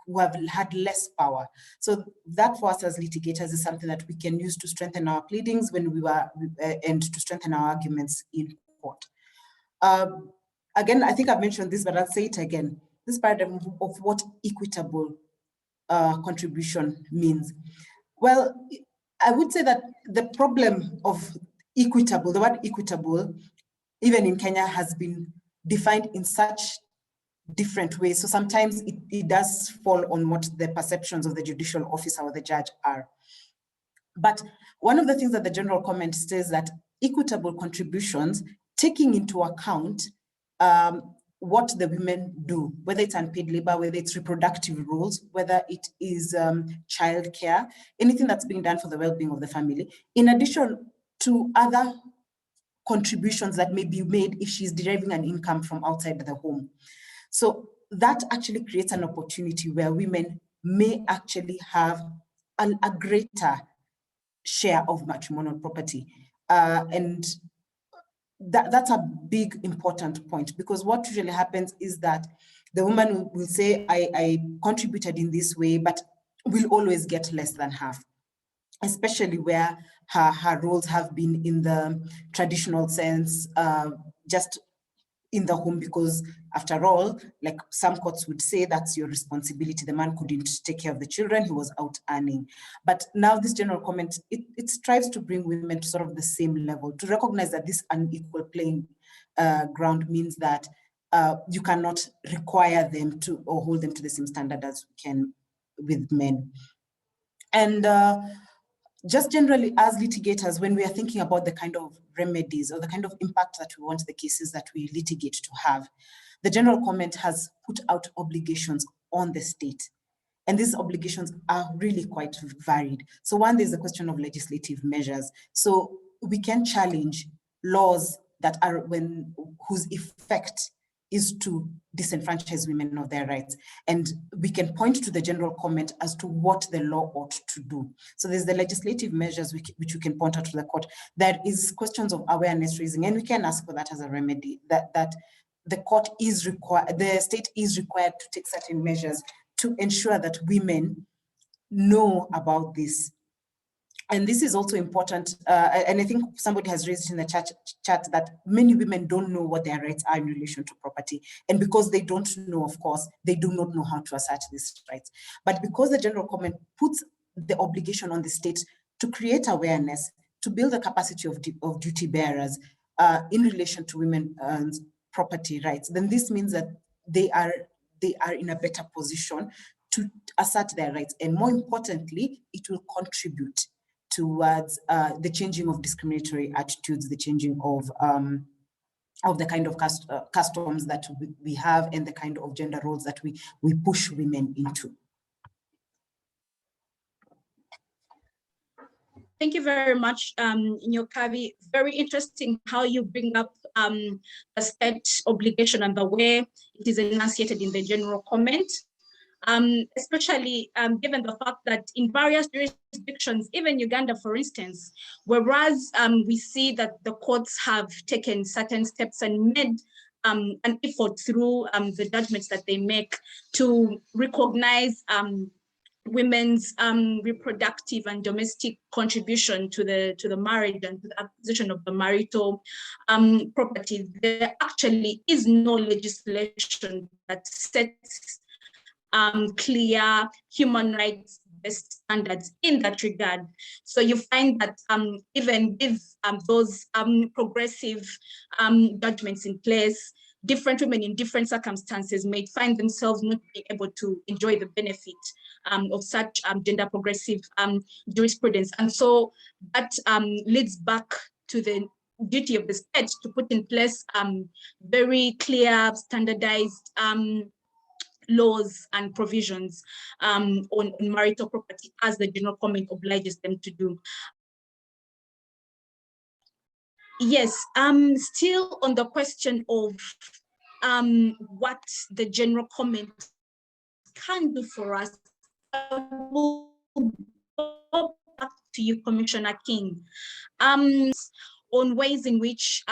who have had less power. So that for us as litigators is something that we can use to strengthen our pleadings and to strengthen our arguments in court. Again, I think I've mentioned this, but I'll say it again. This paradigm of what equitable contribution means. Well, I would say that the problem of equitable, the word equitable, even in Kenya, has been defined in such different ways. So sometimes it does fall on what the perceptions of the judicial officer or the judge are. But one of the things that the general comment says that equitable contributions, taking into account what the women do, whether it's unpaid labor, whether it's reproductive roles, whether it is childcare, anything that's being done for the well-being of the family, in addition to other contributions that may be made if she's deriving an income from outside the home. So that actually creates an opportunity where women may actually have a greater share of matrimonial property. And that's a big important point, because what usually happens is that the woman will say, I contributed in this way, but will always get less than half, especially where her roles have been in the traditional sense, just in the home, because after all, like some courts would say, that's your responsibility. The man couldn't take care of the children, he was out earning. But now this general comment, it strives to bring women to sort of the same level, to recognize that this unequal playing ground means that you cannot require them to, or hold them to the same standard as we can with men. And just generally as litigators, when we are thinking about the kind of remedies or the kind of impact that we want the cases that we litigate to have, the general comment has put out obligations on the state. And these obligations are really quite varied. So one, there's the question of legislative measures. So we can challenge laws that are whose effect is to disenfranchise women of their rights. And we can point to the general comment as to what the law ought to do. So there's the legislative measures which we can point out to the court. There is questions of awareness raising, and we can ask for that as a remedy, that the court is required, the state is required to take certain measures to ensure that women know about this. And this is also important, and I think somebody has raised in the chat that many women don't know what their rights are in relation to property. And because they don't know, of course, they do not know how to assert these rights. But because the general comment puts the obligation on the state to create awareness, to build the capacity of duty bearers in relation to women's property rights, then this means that they are in a better position to assert their rights. And more importantly, it will contribute towards the changing of discriminatory attitudes, the changing of the kind of customs that we have and the kind of gender roles that we push women into. Thank you very much, Nyokabi. Very interesting how you bring up the state obligation and the way it is enunciated in the general comment, especially given the fact that in various jurisdictions, even Uganda, for instance, whereas we see that the courts have taken certain steps and made an effort through the judgments that they make to recognize women's reproductive and domestic contribution to the marriage and to the acquisition of the marital property. There actually is no legislation that sets clear human rights based standards in that regard. So you find that even with those progressive judgments in place, different women in different circumstances may find themselves not being able to enjoy the benefit of such gender progressive jurisprudence. And so that leads back to the duty of the state to put in place very clear, standardized laws and provisions on marital property, as the general comment obliges them to do. Yes, still on the question of what the general comment can do for us, I will go back to you, Commissioner King, on ways in which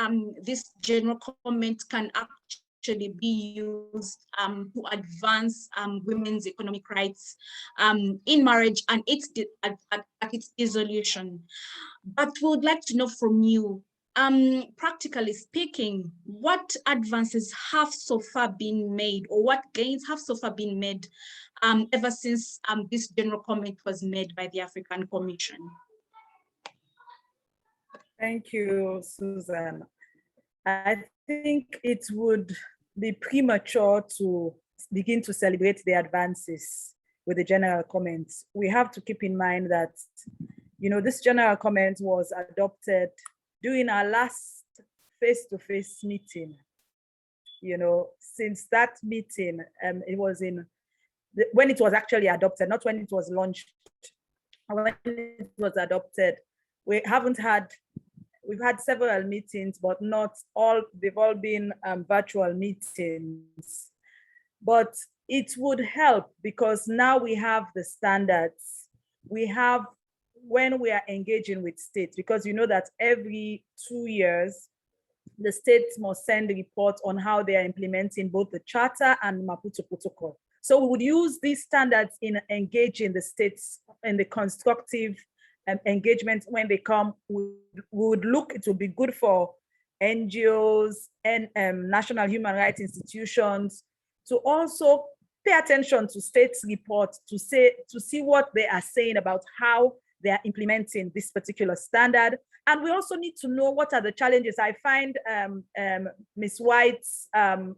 this general comment can actually be used to advance women's economic rights in marriage and at its dissolution. But we would like to know from you, practically speaking, what advances have so far been made, or what gains have so far been made ever since this general comment was made by the African Commission? Thank you, Susan. I think it would be premature to begin to celebrate the advances with the general comments. We have to keep in mind that, you know, this general comment was adopted during our last face-to-face meeting. You know, since that meeting, it was when it was actually adopted, not when it was launched. When it was adopted, we've had several meetings, but not all, they've all been virtual meetings. But it would help because now we have the standards. We have, when we are engaging with states, because you know that every 2 years, the states must send a report on how they are implementing both the Charter and Maputo Protocol. So we would use these standards in engaging the states in the constructive engagement when they come. We would look, it would be good for NGOs and national human rights institutions to also pay attention to states' reports to see what they are saying about how they are implementing this particular standard. And we also need to know what are the challenges. I find Ms. White's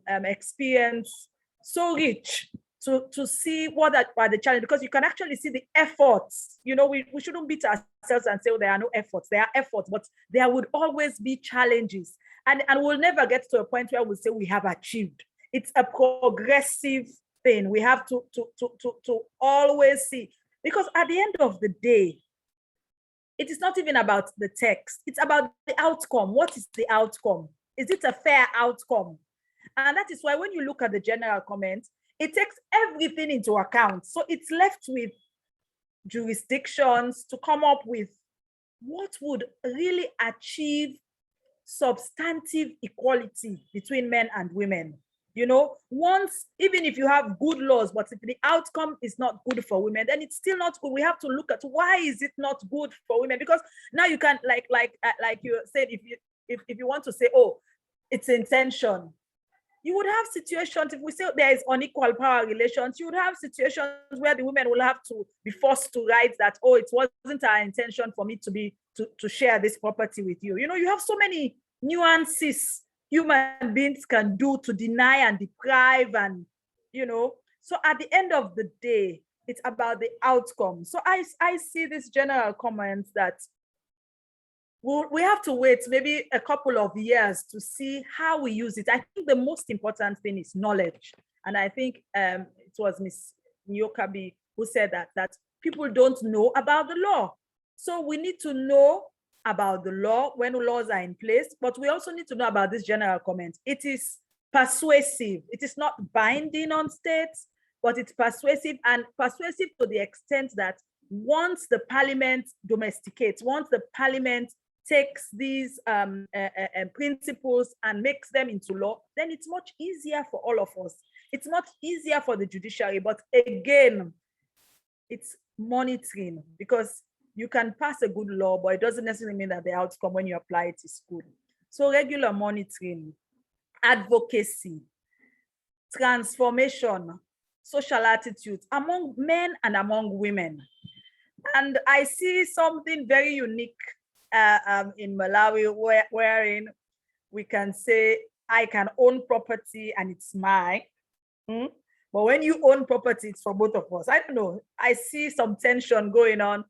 experience so rich to see what are the challenges, because you can actually see the efforts. You know, we shouldn't beat ourselves and say, oh, there are no efforts. There are efforts, but there would always be challenges. And we'll never get to a point where we'll say we have achieved. It's a progressive thing. We have to always see, because at the end of the day, it is not even about the text. It's about the outcome. What is the outcome? Is it a fair outcome? And that is why when you look at the general comment, it takes everything into account. So it's left with jurisdictions to come up with what would really achieve substantive equality between men and women. You know, once, even if you have good laws, but if the outcome is not good for women, then it's still not good. We have to look at why is it not good for women? Because now you can, like you said, if you want to say, oh, it's intention, you would have situations, if we say there is unequal power relations, you would have situations where the women will have to be forced to write that, oh, it wasn't our intention for me to share this property with you. You know, you have so many nuances human beings can do to deny and deprive, and, you know, So at the end of the day, it's about the outcome. So I see this general comment that we have to wait maybe a couple of years to see how we use it. I think the most important thing is knowledge. And I think it was Ms. Nyokabi who said that people don't know about the law. So we need to know about the law when laws are in place, but we also need to know about this general comment. It is persuasive. It is not binding on states, but it's persuasive, and persuasive to the extent that once the parliament domesticates, once the parliament takes these principles and makes them into law, then it's much easier for all of us. It's much easier for the judiciary, but again, it's monitoring, because you can pass a good law, but it doesn't necessarily mean that the outcome when you apply it is good. So regular monitoring, advocacy, transformation, social attitudes among men and among women. And I see something very unique in Malawi, wherein we can say, I can own property and it's mine. But when you own property, it's for both of us. I don't know. I see some tension going on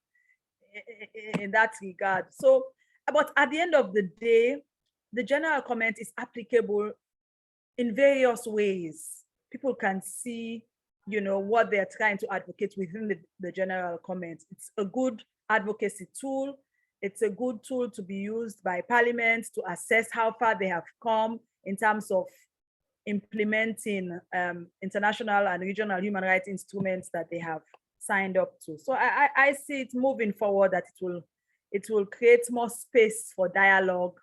in that regard. So, but at the end of the day, the general comment is applicable in various ways. People can see, what they're trying to advocate within the general comment. It's a good advocacy tool. It's a good tool to be used by parliaments to assess how far they have come in terms of implementing international and regional human rights instruments that they have signed up to. So I see it moving forward, that it will create more space for dialogue,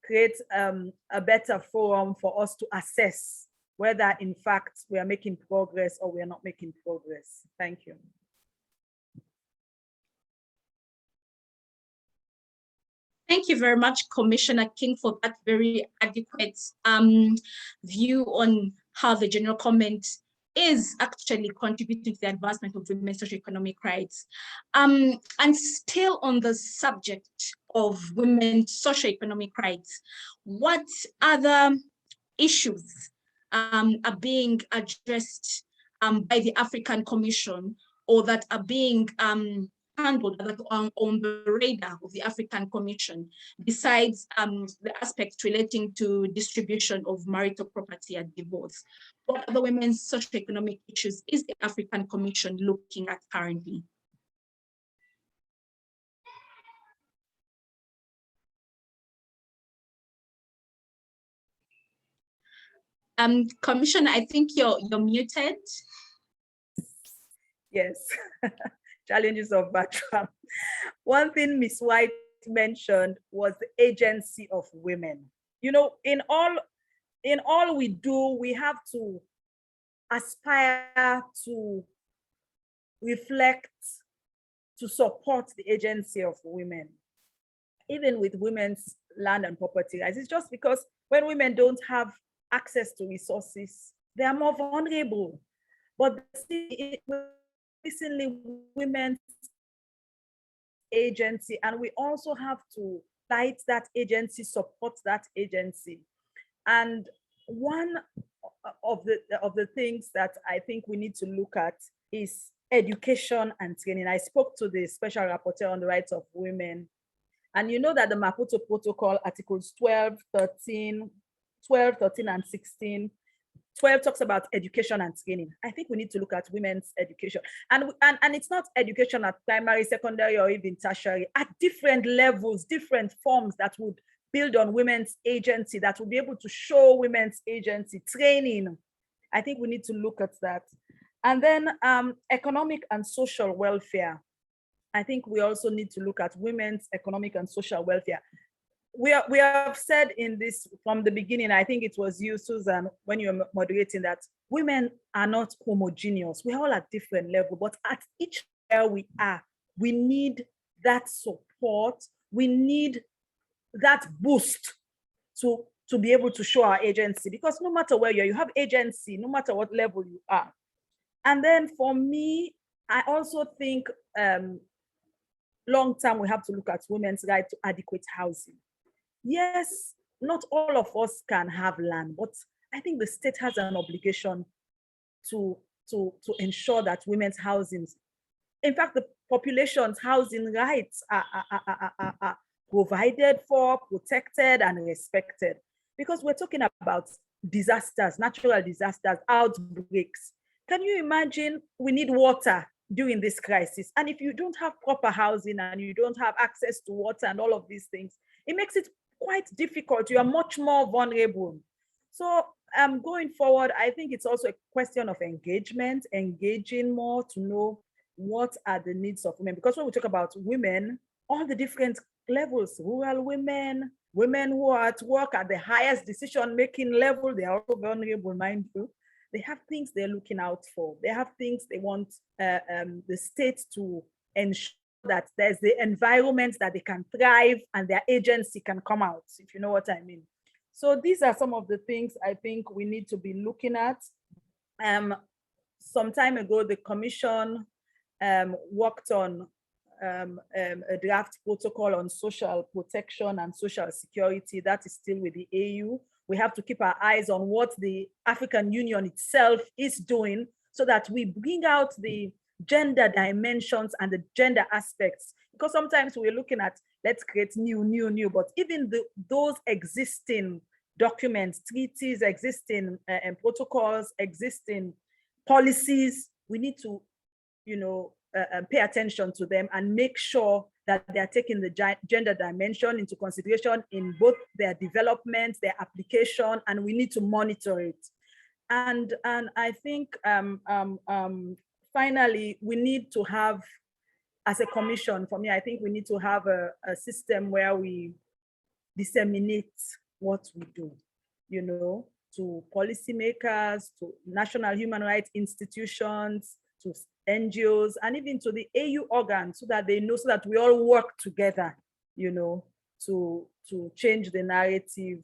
create a better forum for us to assess whether in fact we are making progress or we are not making progress. Thank you. Thank you very much, Commissioner King, for that very adequate view on how the general comment is actually contributing to the advancement of women's socioeconomic rights. And still on the subject of women's socioeconomic rights, what other issues are being addressed by the African Commission, or that are being handled on the radar of the African Commission, besides the aspects relating to distribution of marital property and divorce? What other women's socioeconomic issues is the African Commission looking at currently? Commissioner, I think you're muted. Yes, challenges of background. One thing Ms. White mentioned was the agency of women. In all we do, we have to aspire to reflect, to support the agency of women, even with women's land and property rights. It's just because when women don't have access to resources, they are more vulnerable. But recently, women's agency, and we also have to fight that agency, support that agency. And one of the things that I think we need to look at is education and training. I spoke to the Special Rapporteur on the Rights of Women, and you know that the Maputo Protocol, Articles 12, 13, and 16, 12 talks about education and training. I think we need to look at women's education. And it's not education at primary, secondary, or even tertiary, at different levels, different forms that would build on women's agency, that will be able to show women's agency, training. I think we need to look at that. And then economic and social welfare. I think we also need to look at women's economic and social welfare. We have said in this from the beginning, I think it was you, Susan, when you were moderating, that women are not homogeneous. We're all at different levels, but at each where we are, we need that support. We need that boost to be able to show our agency, because no matter where you have agency, no matter what level you are. And then for me, I also think long term, we have to look at women's right to adequate housing. Yes, not all of us can have land, but I think the state has an obligation to to ensure that women's housing, in fact, the population's housing rights are provided for, protected, and respected. Because we're talking about disasters, natural disasters, outbreaks. Can you imagine we need water during this crisis? And if you don't have proper housing and you don't have access to water and all of these things, it makes it quite difficult. You are much more vulnerable. So going forward, I think it's also a question of engagement, engaging more to know what are the needs of women. Because when we talk about women, all the different levels, rural women, women who are at work at the highest decision-making level, they are also vulnerable, mind you. They have things they're looking out for. They have things they want the state to ensure that there's the environment that they can thrive and their agency can come out, if you know what I mean. So these are some of the things I think we need to be looking at. Some time ago, the Commission worked on a draft protocol on social protection and social security. That is still with the AU. We have to keep our eyes on what the African Union itself is doing so that we bring out the gender dimensions and the gender aspects. Because sometimes we're looking at, let's create new, but even those existing documents, treaties, existing protocols, existing policies, we need to, pay attention to them and make sure that they are taking the gender dimension into consideration in both their development, their application, and we need to monitor it. And I think finally, we need to have, as a commission, for me, I think we need to have a system where we disseminate what we do, to policymakers, to national human rights institutions, to NGOs, and even to the AU organs, so that they know, so that we all work together, to change the narrative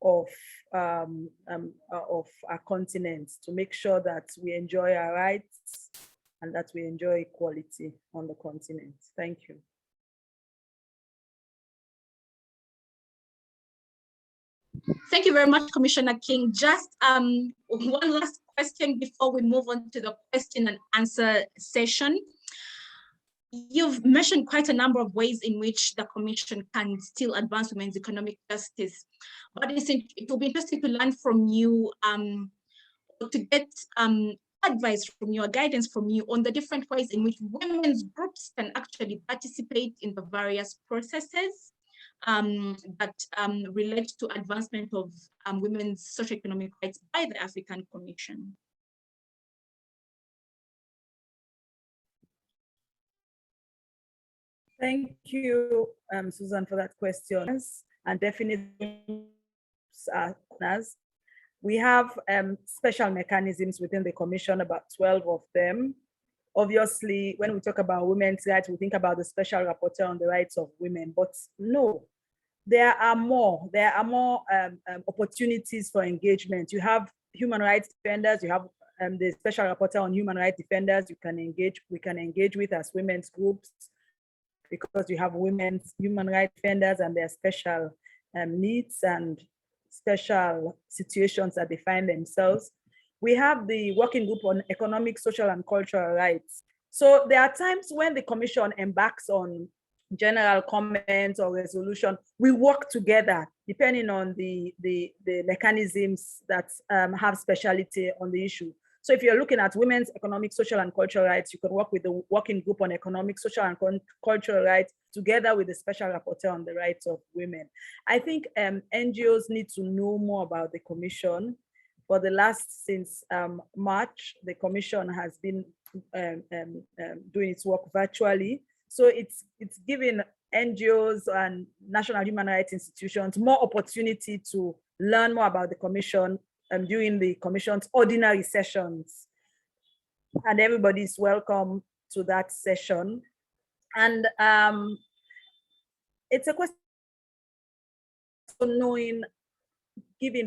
of our continent, to make sure that we enjoy our rights and that we enjoy equality on the continent. Thank you. Thank you very much, Commissioner King. Just one last question before we move on to the question and answer session. You've mentioned quite a number of ways in which the Commission can still advance women's economic justice, but it will be interesting to learn from you, to get advice from you, or guidance from you on the different ways in which women's groups can actually participate in the various processes that relate to advancement of women's socioeconomic rights by the African Commission. Thank you, Susan, for that question. And definitely, we have special mechanisms within the Commission, about 12 of them. Obviously, when we talk about women's rights, we think about the special rapporteur on the rights of women, but no, there are more. There are more opportunities for engagement. You have human rights defenders, you have the special rapporteur on human rights defenders we can engage with as women's groups, because you have women's human rights defenders and their special needs and special situations that they find themselves. We have the working group on economic, social, and cultural rights. So there are times when the Commission embarks on general comments or resolution. We work together depending on the mechanisms that have speciality on the issue. So if you're looking at women's economic, social, and cultural rights, you can work with the working group on economic, social, and cultural rights together with the special rapporteur on the rights of women. I think NGOs need to know more about the Commission. For the since March, the Commission has been doing its work virtually. So it's giving NGOs and national human rights institutions more opportunity to learn more about the Commission during the Commission's ordinary sessions. And everybody is welcome to that session. And it's a question of knowing,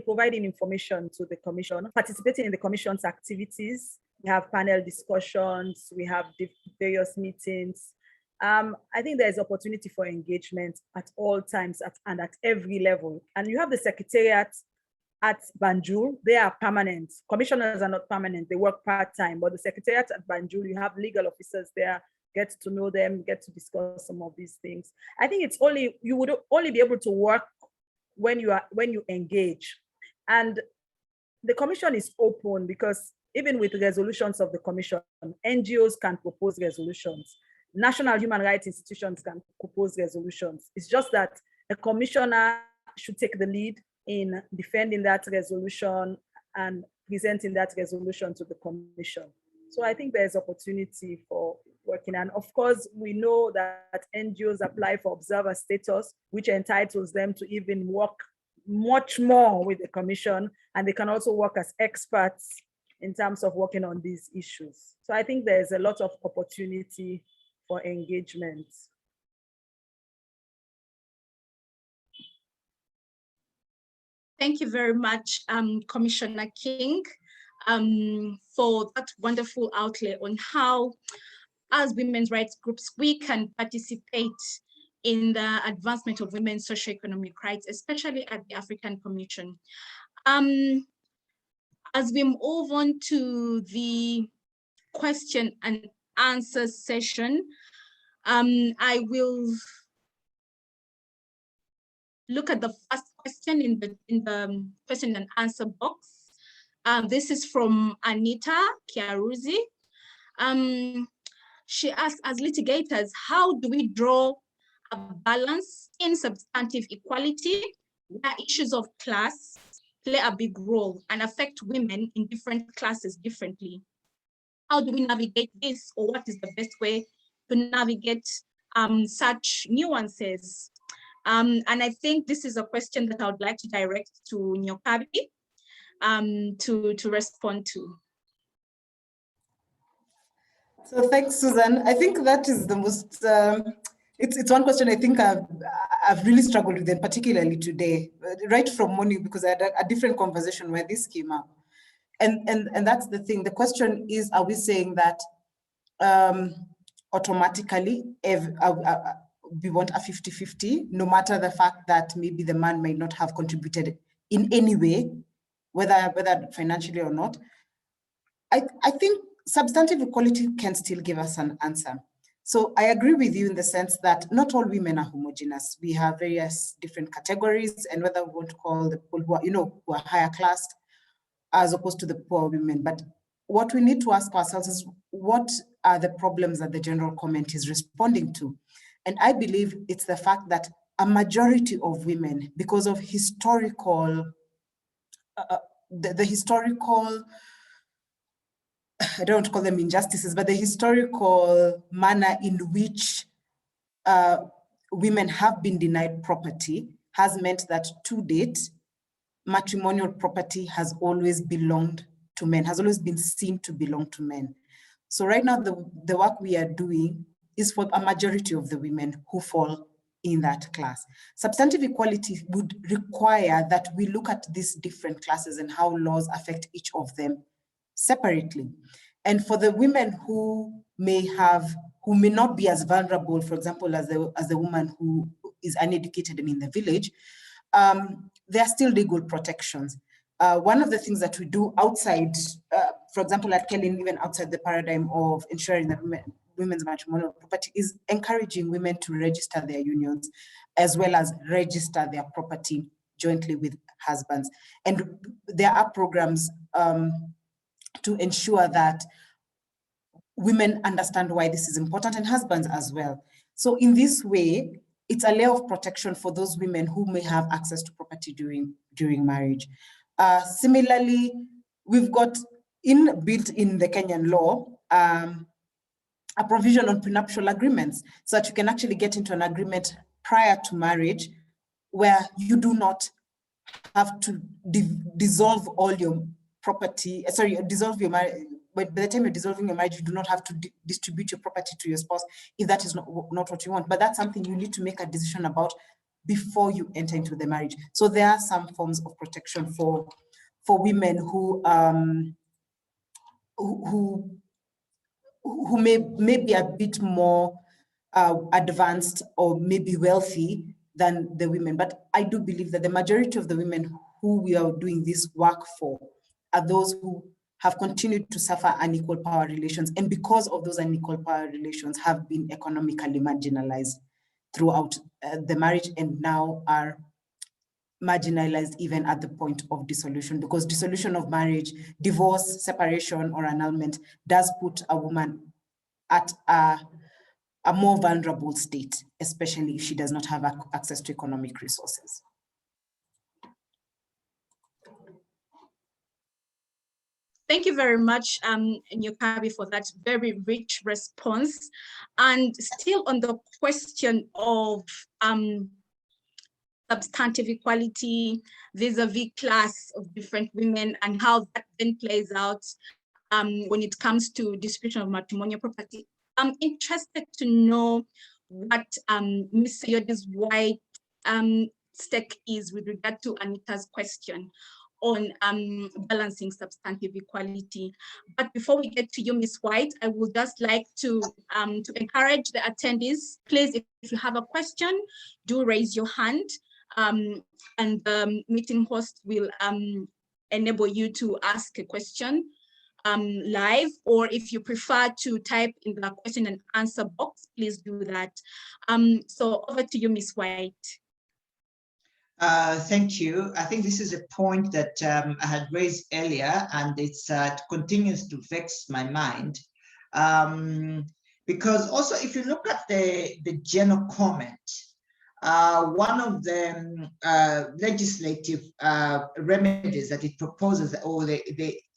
providing information to the Commission, participating in the Commission's activities. We have panel discussions, we have various meetings. I think there's opportunity for engagement at all times and at every level. And you have the Secretariat at Banjul, they are permanent. Commissioners are not permanent, they work part-time, but the secretariat at Banjul, you have legal officers there, get to know them, get to discuss some of these things. I think it's only, you would only be able to work when you engage. And the commission is open because even with resolutions of the commission, NGOs can propose resolutions. National human rights institutions can propose resolutions. It's just that a commissioner should take the lead in defending that resolution and presenting that resolution to the commission. So I think there's opportunity for working. And of course, we know that NGOs apply for observer status, which entitles them to even work much more with the commission, and they can also work as experts in terms of working on these issues. So I think there's a lot of opportunity for engagement. Thank you very much, Commissioner King, for that wonderful outlay on how, as women's rights groups, we can participate in the advancement of women's socioeconomic rights, especially at the African Commission. As we move on to the question and answer session, I will look at the first question in the question and answer box. This is from Anita Kiaruzi. She asks, as litigators, how do we draw a balance in substantive equality where issues of class play a big role and affect women in different classes differently? How do we navigate this, or what is the best way to navigate such nuances? And I think this is a question that I would like to direct to Nyokabi to respond to. So thanks, Susan. I think that is the most, it's one question I think I've really struggled with, and particularly today, right from morning, because I had a different conversation where this came up. And that's the thing. The question is, are we saying that automatically we want a 50-50, no matter the fact that maybe the man may not have contributed in any way, whether financially or not? I think substantive equality can still give us an answer. So I agree with you in the sense that not all women are homogeneous. We have various different categories, and whether we want to call the people who are, who are higher class as opposed to the poor women. But what we need to ask ourselves is, what are the problems that the general comment is responding to? And I believe it's the fact that a majority of women, because of historical, the historical, I don't want to call them injustices, but the historical manner in which women have been denied property has meant that to date, matrimonial property has always belonged to men, has always been seen to belong to men. So right now, the work we are doing is for a majority of the women who fall in that class. Substantive equality would require that we look at these different classes and how laws affect each of them separately. And for the women who may not be as vulnerable, for example, as the woman who is uneducated and in the village, there are still legal protections. One of the things that we do outside, for example, at Kellen, even outside the paradigm of ensuring that women's matrimonial property, is encouraging women to register their unions, as well as register their property jointly with husbands. And there are programs to ensure that women understand why this is important, and husbands as well. So in this way, it's a layer of protection for those women who may have access to property during marriage. Similarly, we've got built in the Kenyan law a provision on prenuptial agreements, so that you can actually get into an agreement prior to marriage where you do not have to dissolve all your property, dissolve your marriage. But by the time you're dissolving your marriage, you do not have to distribute your property to your spouse if that is not what you want. But that's something you need to make a decision about before you enter into the marriage. So there are some forms of protection for women who may be a bit more advanced or maybe wealthy than the women. But I do believe that the majority of the women who we are doing this work for are those who have continued to suffer unequal power relations, and because of those unequal power relations have been economically marginalized throughout the marriage, and now are marginalized even at the point of dissolution, because dissolution of marriage, divorce, separation, or annulment does put a woman at a more vulnerable state, especially if she does not have access to economic resources. Thank you very much, Nyokabi, for that very rich response. And still on the question of substantive equality vis-a-vis class of different women and how that then plays out when it comes to distribution of matrimonial property. I'm interested to know what Ms. Sayodi's wide stake is with regard to Anita's question on balancing substantive equality. But before we get to you, Ms. White, I would just like to encourage the attendees, please, if you have a question, do raise your hand, and the meeting host will enable you to ask a question live, or if you prefer to type in the question and answer box, please do that. So over to you, Ms. White. Thank you. I think this is a point that I had raised earlier, and it continues to vex my mind. Because also, if you look at the general comment, one of the legislative remedies that it proposes, or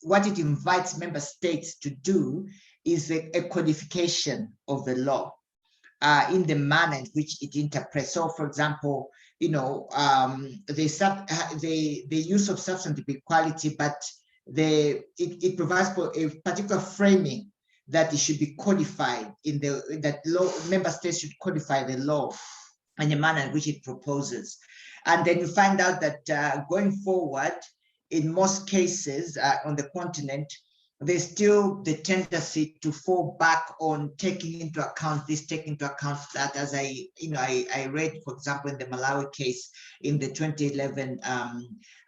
what it invites member states to do, is a codification of the law in the manner in which it interprets. So, for example, you know, the use of substantive equality, but it provides for a particular framing that it should be codified in that law. Member states should codify the law in the manner in which it proposes. And then you find out that going forward, in most cases on the continent, there's still the tendency to fall back on taking into account this, taking into account that, as I read, for example, in the Malawi case, in the 2011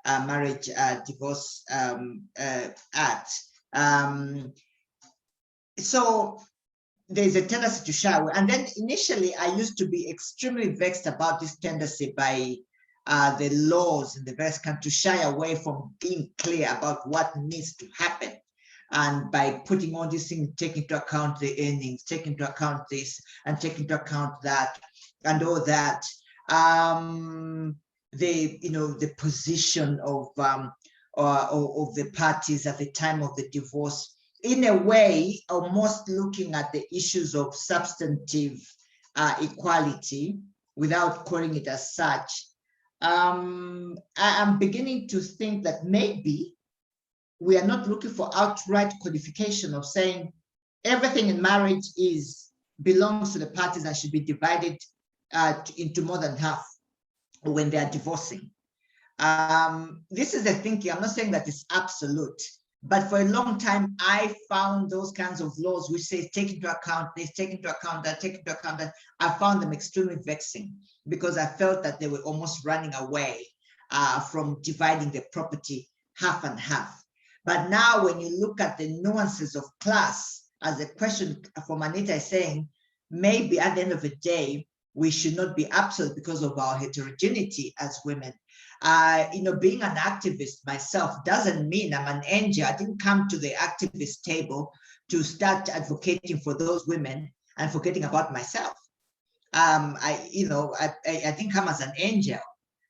Marriage Divorce Act. So there's a tendency to shy away. And then initially, I used to be extremely vexed about this tendency by the laws in the various countries to shy away from being clear about what needs to happen. And by putting all these things, taking into account the earnings, taking into account this, and taking into account that, and all that, the position of the parties at the time of the divorce, in a way, almost looking at the issues of substantive equality without calling it as such. I'm beginning to think that maybe we are not looking for outright codification of saying everything in marriage belongs to the parties and should be divided into more than half when they are divorcing. This is the thinking. I'm not saying that it's absolute, but for a long time, I found those kinds of laws which say take into account this, take into account that, take into account that. I found them extremely vexing because I felt that they were almost running away from dividing the property half and half. But now when you look at the nuances of class, as the question from Anita is saying, maybe at the end of the day, we should not be absolute because of our heterogeneity as women. Being an activist myself doesn't mean I'm an angel. I didn't come to the activist table to start advocating for those women and forgetting about myself. I didn't come as an angel.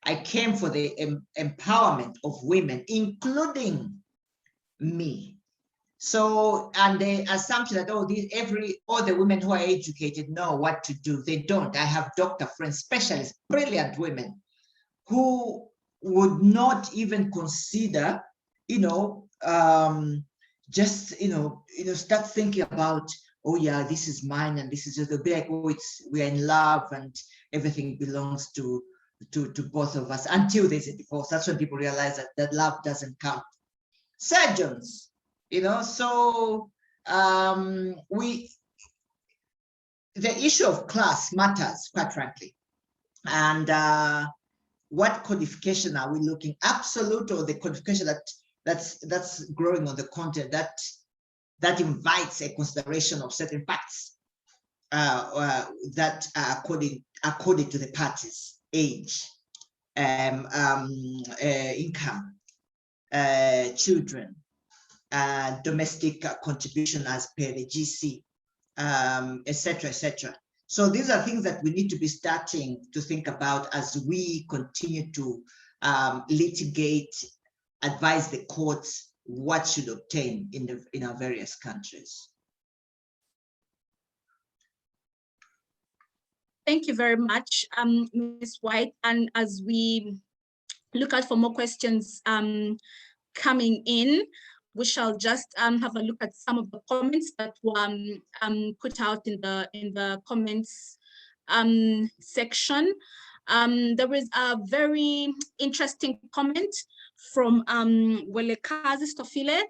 I came for the empowerment of women, including me. So, and the assumption that all the women who are educated know what to do. They don't. I have doctor friends, specialists, brilliant women who would not even consider, start thinking about, oh yeah, this is mine and this is just, they'll be like, oh, we're in love and everything belongs to both of us until there's a divorce. That's when people realize that love doesn't count. Surgeons, so the issue of class matters, quite frankly. And what codification are we looking, absolute or the codification that's growing on the content that invites a consideration of certain facts that are according to the parties, age, income, children, domestic contribution as per the GC, etc., etc. So these are things that we need to be starting to think about as we continue to litigate, advise the courts what should obtain in our various countries. Thank you very much, Ms. White. And as we look out for more questions coming in, we shall just have a look at some of the comments that were put out in the comments section. There is a very interesting comment from Welekazi Stofile,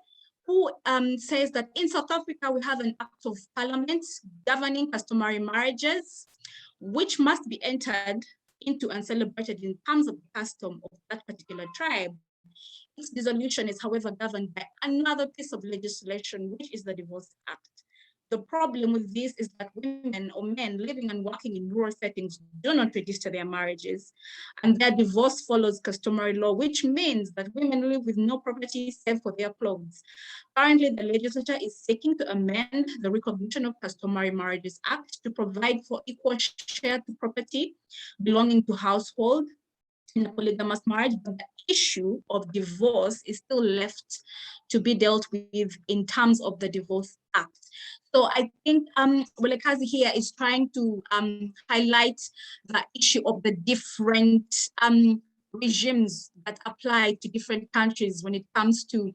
who says that in South Africa, we have an act of parliament governing customary marriages, which must be entered into and celebrated in terms of the custom of that particular tribe. Its dissolution is, however, governed by another piece of legislation, which is the Divorce Act. The problem with this is that women or men living and working in rural settings do not register their marriages, and their divorce follows customary law, which means that women live with no property save for their clothes. Currently, the legislature is seeking to amend the Recognition of Customary Marriages Act to provide for equal share to property belonging to household in a polygamous marriage, but the issue of divorce is still left to be dealt with in terms of the Divorce Act. So I think Welekazi here is trying to highlight the issue of the different regimes that apply to different countries when it comes to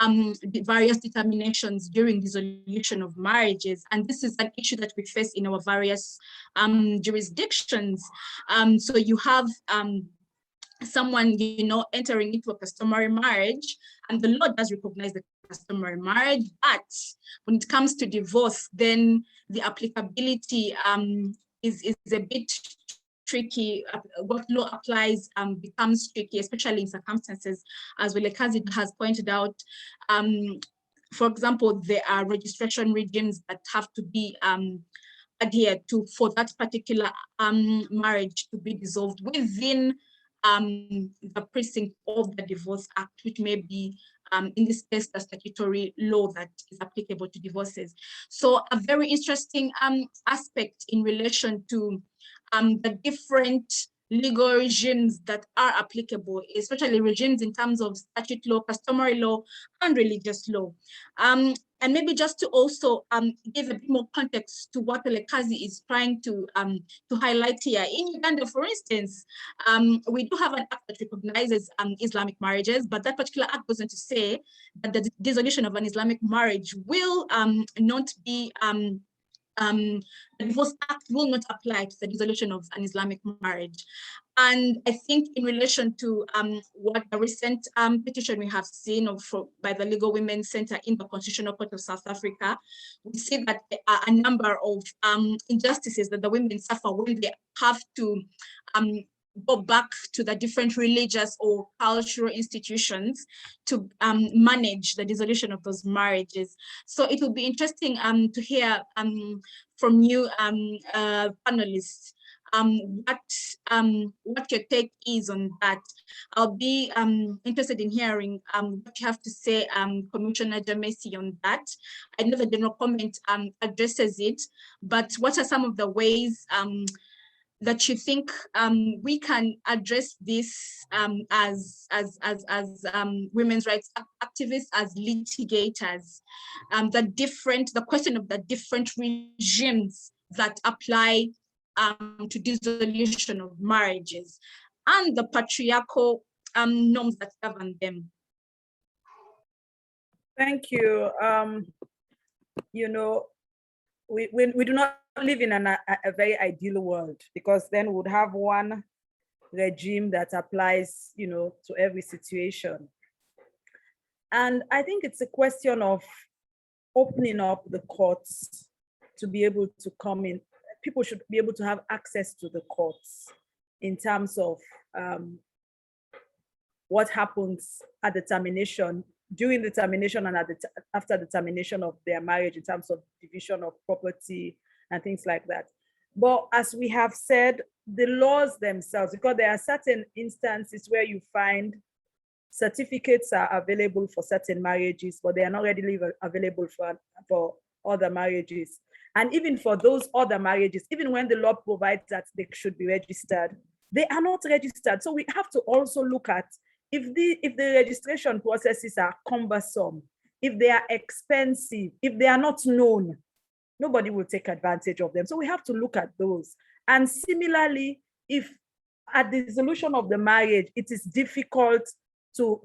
the various determinations during dissolution of marriages. And this is an issue that we face in our various jurisdictions. So you have someone, entering into a customary marriage, and the law does recognize the customary marriage, but when it comes to divorce, then the applicability is a bit tricky. What law applies becomes tricky, especially in circumstances, as Welekazi has pointed out. For example, there are registration regimes that have to be adhered to for that particular marriage to be dissolved within the precinct of the Divorce Act, which may be, in this case, the statutory law that is applicable to divorces. So a very interesting aspect in relation to the different legal regimes that are applicable, especially regimes in terms of statute law, customary law, and religious law. And maybe just to also give a bit more context to what Welekazi is trying to highlight here. In Uganda, for instance, we do have an act that recognizes Islamic marriages, but that particular act goes on to say that the dissolution of an Islamic marriage will not be the Divorce Act will not apply to the dissolution of an Islamic marriage. And I think in relation to what the recent petition we have seen by the Legal Women's Center in the Constitutional Court of South Africa, we see that there are a number of injustices that the women suffer when they have to go back to the different religious or cultural institutions to manage the dissolution of those marriages. So it will be interesting to hear from you panelists what your take is on that. I'll be interested in hearing what you have to say, Commissioner Jamesi, on that. I know the general comment addresses it, but what are some of the ways that you think we can address this as women's rights activists, as litigators, the question of the different regimes that apply to dissolution of marriages and the patriarchal norms that govern them? Thank you. We do not live in a very ideal world, because then we would have one regime that applies, to every situation. And I think it's a question of opening up the courts to be able to come in. People should be able to have access to the courts in terms of what happens at the termination, during the termination and after the termination of their marriage in terms of division of property and things like that. But as we have said, the laws themselves, because there are certain instances where you find certificates are available for certain marriages, but they are not readily available for other marriages. And even for those other marriages, even when the law provides that they should be registered, they are not registered. So we have to also look at if the registration processes are cumbersome, if they are expensive, if they are not known, nobody will take advantage of them. So we have to look at those. And similarly, if at the dissolution of the marriage, it is difficult to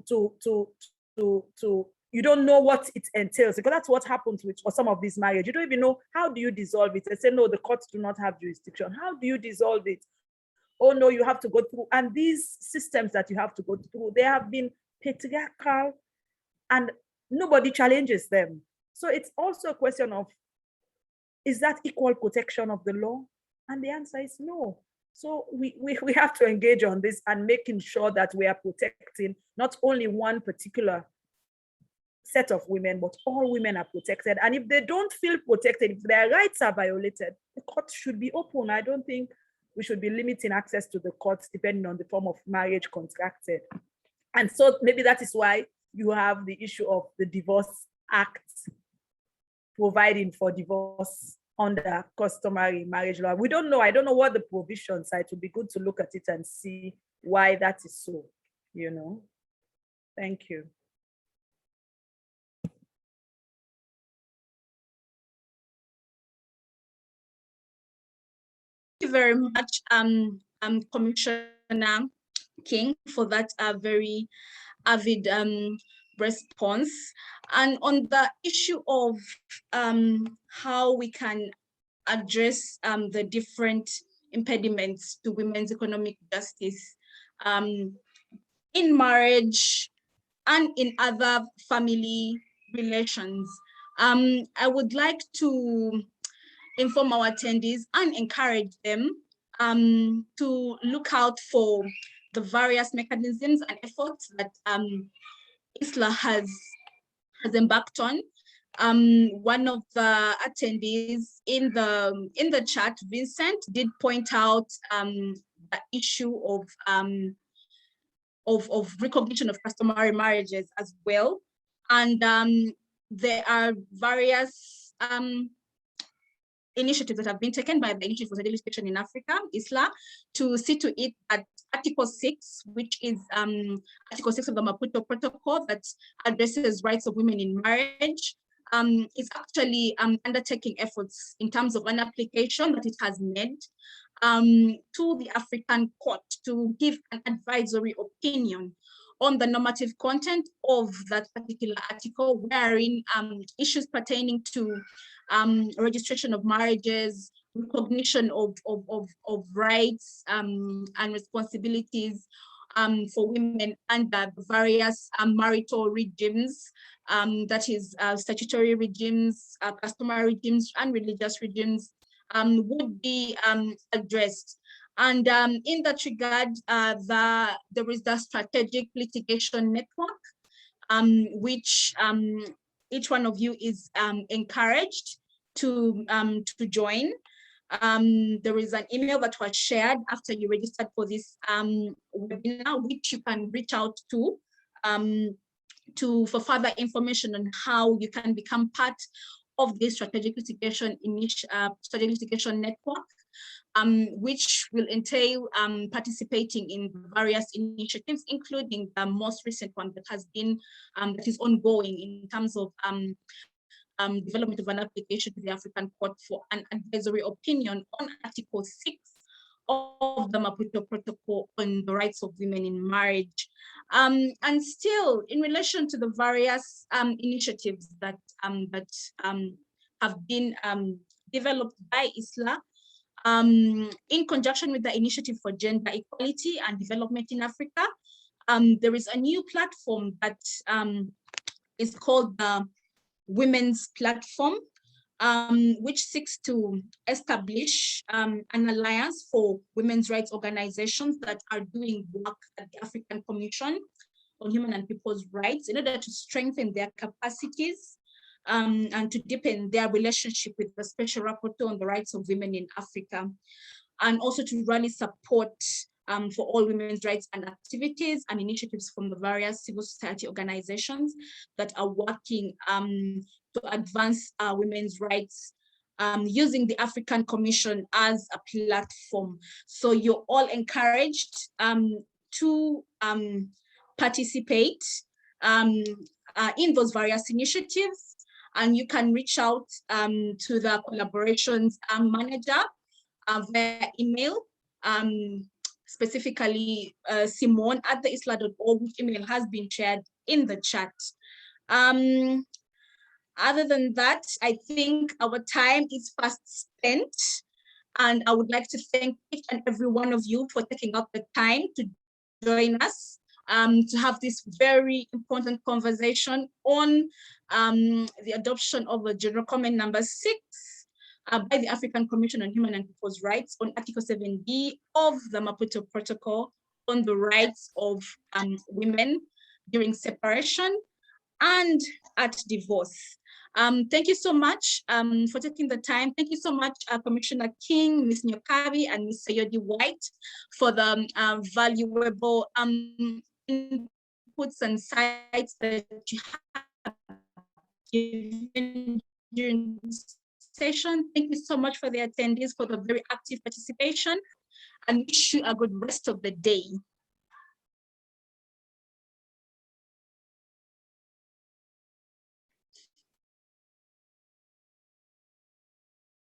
you don't know what it entails, because that's what happens with some of these marriages. You don't even know, how do you dissolve it? They say, no, the courts do not have jurisdiction. How do you dissolve it? Oh no, you have to go through. And these systems that you have to go through, they have been patriarchal and nobody challenges them. So it's also a question of, is that equal protection of the law? And the answer is no. So we have to engage on this and making sure that we are protecting not only one particular set of women, but all women are protected. And if they don't feel protected, if their rights are violated, the court should be open. I don't think we should be limiting access to the courts depending on the form of marriage contracted. And so maybe that is why you have the issue of the Divorce Act providing for divorce under customary marriage law. We don't know. I don't know what the provisions are. It would be good to look at it and see why that is so, you know. Thank you. Thank you very much, Commissioner King, for that very avid response. And on the issue of how we can address the different impediments to women's economic justice in marriage and in other family relations, I would like to inform our attendees and encourage them to look out for the various mechanisms and efforts that ISLA has embarked on. One of the attendees in the chat, Vincent, did point out the issue of recognition of customary marriages as well. And there are various initiatives that have been taken by the Initiative for Litigation in Africa, ISLA, to see to it that Article 6, which is Article 6 of the Maputo Protocol that addresses rights of women in marriage, is actually undertaking efforts in terms of an application that it has made to the African Court to give an advisory opinion on the normative content of that particular article, wherein issues pertaining to registration of marriages, recognition of rights and responsibilities for women under various marital regimes, that is statutory regimes, customary regimes, and religious regimes, would be addressed. And in that regard, there is the Strategic Litigation Network, which each one of you is encouraged to join. There is an email that was shared after you registered for this webinar, which you can reach out to for further information on how you can become part of this strategic litigation network, which will entail participating in various initiatives, including the most recent one that has been that is ongoing in terms of development of an application to the African Court for an advisory opinion on Article 6 of the Maputo Protocol on the rights of women in marriage. And still, in relation to the various initiatives that have been developed by ISLA, in conjunction with the Initiative for Gender Equality and Development in Africa, there is a new platform that is called the Women's Platform, which seeks to establish an alliance for women's rights organizations that are doing work at the African Commission on Human and People's Rights in order to strengthen their capacities and to deepen their relationship with the Special Rapporteur on the Rights of Women in Africa, and also to really support for all women's rights and activities and initiatives from the various civil society organizations that are working to advance women's rights using the African Commission as a platform. So you're all encouraged to participate in those various initiatives, and you can reach out to the collaborations manager via email, specifically Simone at theisla.org, which email has been shared in the chat. Other than that, I think our time is fast spent, and I would like to thank each and every one of you for taking up the time to join us to have this very important conversation on the adoption of the General Comment number 6 by the African Commission on Human and People's Rights on Article 7B of the Maputo Protocol on the rights of women during separation and at divorce. Thank you so much for taking the time. Thank you so much, Commissioner King, Ms. Nyokabi, and Ms. Sayodi White for the valuable inputs and sites that you have given during this session. Thank you so much for the attendees for the very active participation, and wish you a good rest of the day.